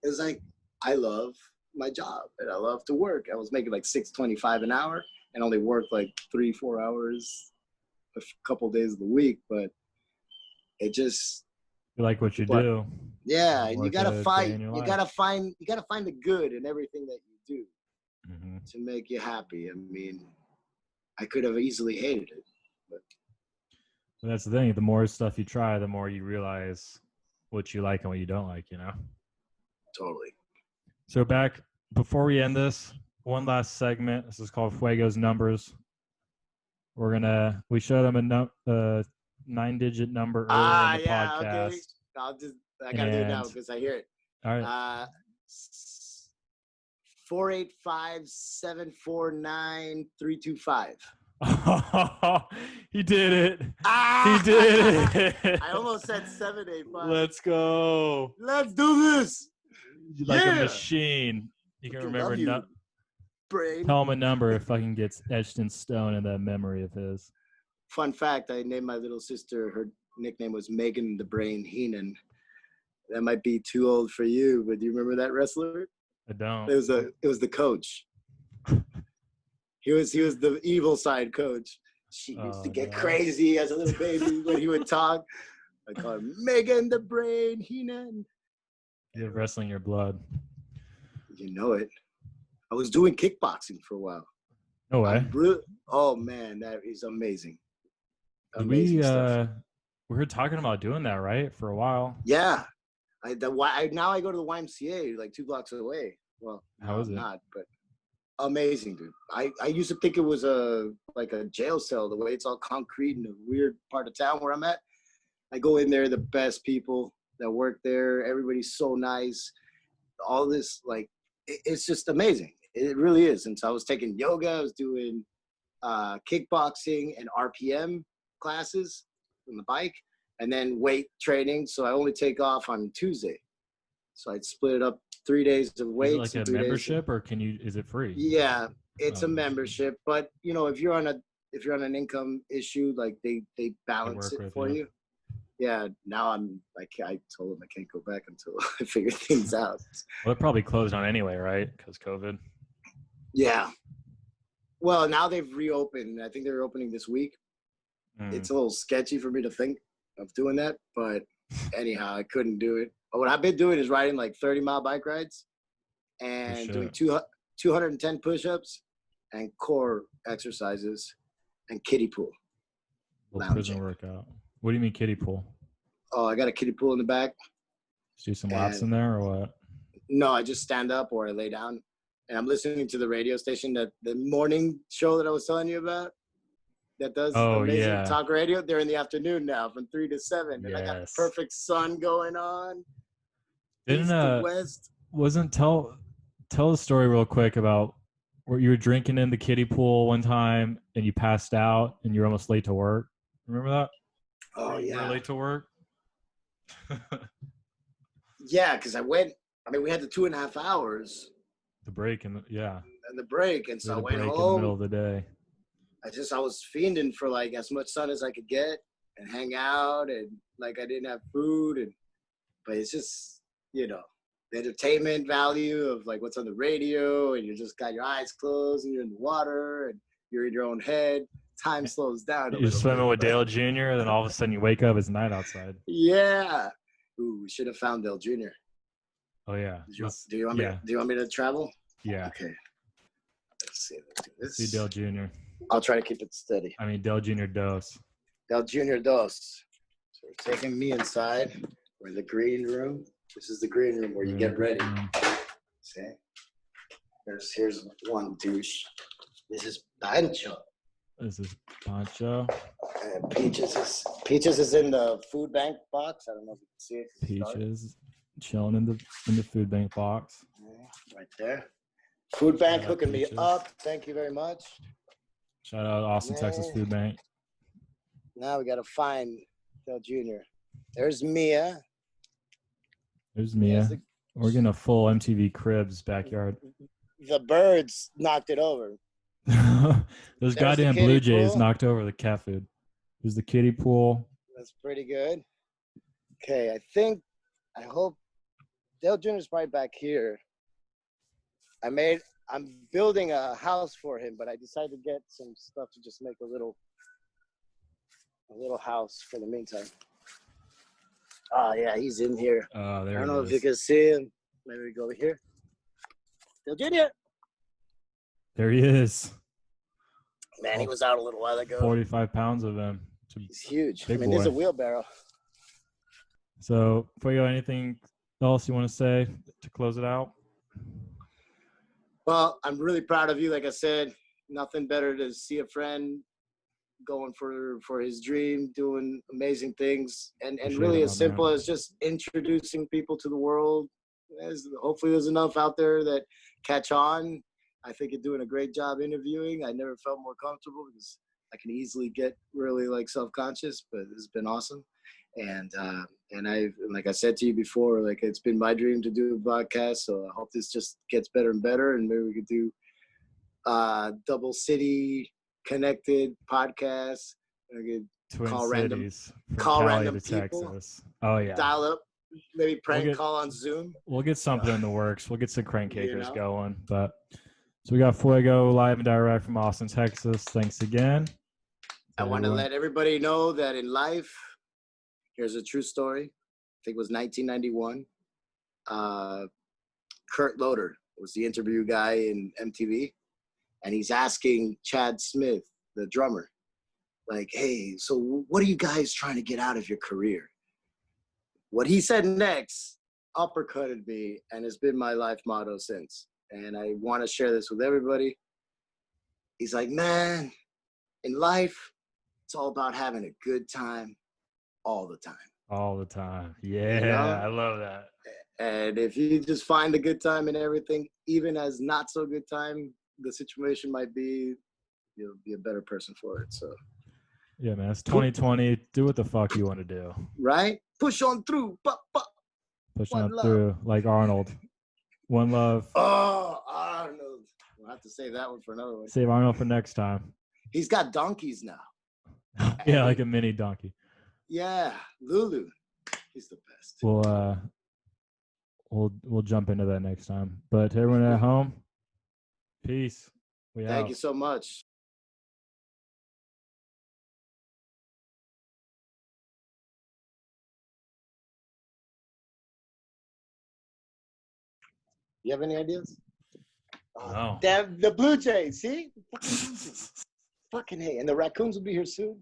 it was like I love my job and I love to work. I was making like $6.25 an hour and only worked like 3-4 hours a couple days of the week, but it just, you like what you do. Yeah, and you gotta find the good in everything that you do to make you happy. I mean, I could have easily hated it, but that's the thing. The more stuff you try, the more you realize what you like and what you don't like, Totally. So before we end this, one last segment. This is called Fuego's Numbers. We showed them a 9-digit number earlier in the podcast. Okay. I gotta do it now because I hear it. All right. 485-749-325. He did it. He did it. I almost said 785. Let's go. Let's do this. Like a machine. You can remember. Brain. Tell him a number if fucking gets etched in stone in that memory of his. Fun fact, I named my little sister, her nickname was Megan the Brain Heenan. That might be too old for you, but do you remember that wrestler? I don't. It was the coach. He was the evil side coach. She used to get crazy as a little baby when he would talk. I call him Megan the Brain Heenan. You have wrestling your blood. You know it. I was doing kickboxing for a while. No way. Oh man, that is amazing. Amazing stuff. We were talking about doing that, right, for a while. Yeah. Now I go to the YMCA like 2 blocks away. Well, how is it? Not, but amazing, dude. I used to think it was like a jail cell, the way it's all concrete in a weird part of town where I'm at. I go in there, the best people that work there. Everybody's so nice. All this, like, it's just amazing. It really is. And so I was taking yoga. I was doing kickboxing and RPM classes on the bike, and then weight training. So I only take off on Tuesday. So I'd split it up 3 days of weights. Is it like a membership, or is it free? Yeah, it's a membership. But you know, if you're on an income issue, like they balance it for you. Yeah, now I'm like, I told them I can't go back until I figure things out. Well, it probably closed on anyway, right? Because COVID. Yeah. Well, now they've reopened. I think they're opening this week. It's a little sketchy for me to think of doing that, but anyhow, I couldn't do it. But what I've been doing is riding like 30-mile bike rides and doing 210 push-ups and core exercises and kiddie pool. Prison workout. What do you mean kiddie pool? Oh, I got a kiddie pool in the back. Just do some laps in there or what? No, I just stand up or I lay down. And I'm listening to the radio station, the morning show that I was telling you about that does amazing talk radio. They're in the afternoon now from 3 to 7. And I got the perfect sun going on. Tell the story real quick about where you were drinking in the kiddie pool one time and you passed out and you're almost late to work. Remember that? Oh, yeah. You were late to work? Yeah, because we had the 2.5 hours. The break and the break, and so I went home in the middle of the day. I was fiending for like as much sun as I could get and hang out, and like I didn't have food, but it's just, you know, the entertainment value of like what's on the radio, and you just got your eyes closed and you're in the water and you're in your own head. Time slows down. You're swimming with Dale Jr., then all of a sudden you wake up, it's night outside. Yeah. Ooh, we should have found Dale Jr. Oh yeah. Do you want me to travel? Yeah. Okay. Let's see. See Dale Jr. I'll try to keep it steady. I mean Dale Jr. Dos. Dale Jr. Dos. So we're taking me inside. We're in the green room. This is the green room where you get ready. See? Here's one douche. This is Pancho. This is Pancho. And Peaches is in the food bank box. I don't know if you can see it. Peaches chilling in the food bank box. Right there. Food bank hooking me up. Thank you very much. Shout out Austin, Texas Food Bank. Now we got to find Dale Jr. There's Mia. We're getting a full MTV Cribs backyard. The birds knocked it over. Those goddamn Blue Jays knocked over the cat food. There's the kiddie pool. That's pretty good. Okay, I hope Dale Jr. is probably back here. I'm building a house for him, but I decided to get some stuff to just make a little house for the meantime. Oh yeah, he's in here. Oh, there. I don't know if you can see him. Maybe we go over here. Dale Jr. There he is. Man, he was out a little while ago. 45 pounds of him. He's huge. Big boy. There's a wheelbarrow. So, Fuego, anything else you want to say to close it out? Well, I'm really proud of you. Like I said, nothing better to see a friend going for his dream, doing amazing things, and really as simple as just introducing people to the world. Hopefully there's enough out there that catch on. I think you're doing a great job interviewing. I never felt more comfortable because I can easily get really like self-conscious, but it's been awesome. And like I said to you before, like it's been my dream to do a podcast. So I hope this just gets better and better. And maybe we could do double city connected podcasts. I could Twin call cities, random to people. Texas. Oh yeah. Dial up, maybe prank call on Zoom. We'll get something in the works. We'll get some crankcakers going. But So we got Fuego live and direct from Austin, Texas. Thanks again. I want to let everybody know that in life, here's a true story. I think it was 1991. Kurt Loder was the interview guy in MTV, and he's asking Chad Smith, the drummer, like, hey, so what are you guys trying to get out of your career? What he said next uppercutted me, and it's been my life motto since. And I want to share this with everybody. He's like, man, in life, it's all about having a good time all the time. All the time. Yeah, you know? I love that. And if you just find a good time in everything, even as not so good time, the situation might be, you'll be a better person for it. So yeah, man, it's 2020. Do what the fuck you want to do. Right? Push on through. Push on through like Arnold. One love. Oh, Arnold. We'll have to save that one for another one. Save Arnold for next time. He's got donkeys now. Yeah, like a mini donkey. Yeah, Lulu. He's the best. We'll jump into that next time. But to everyone at home, peace. Thank you so much. You have any ideas? No. Damn, the Blue Jays, see? Fucking hey. And the raccoons will be here soon.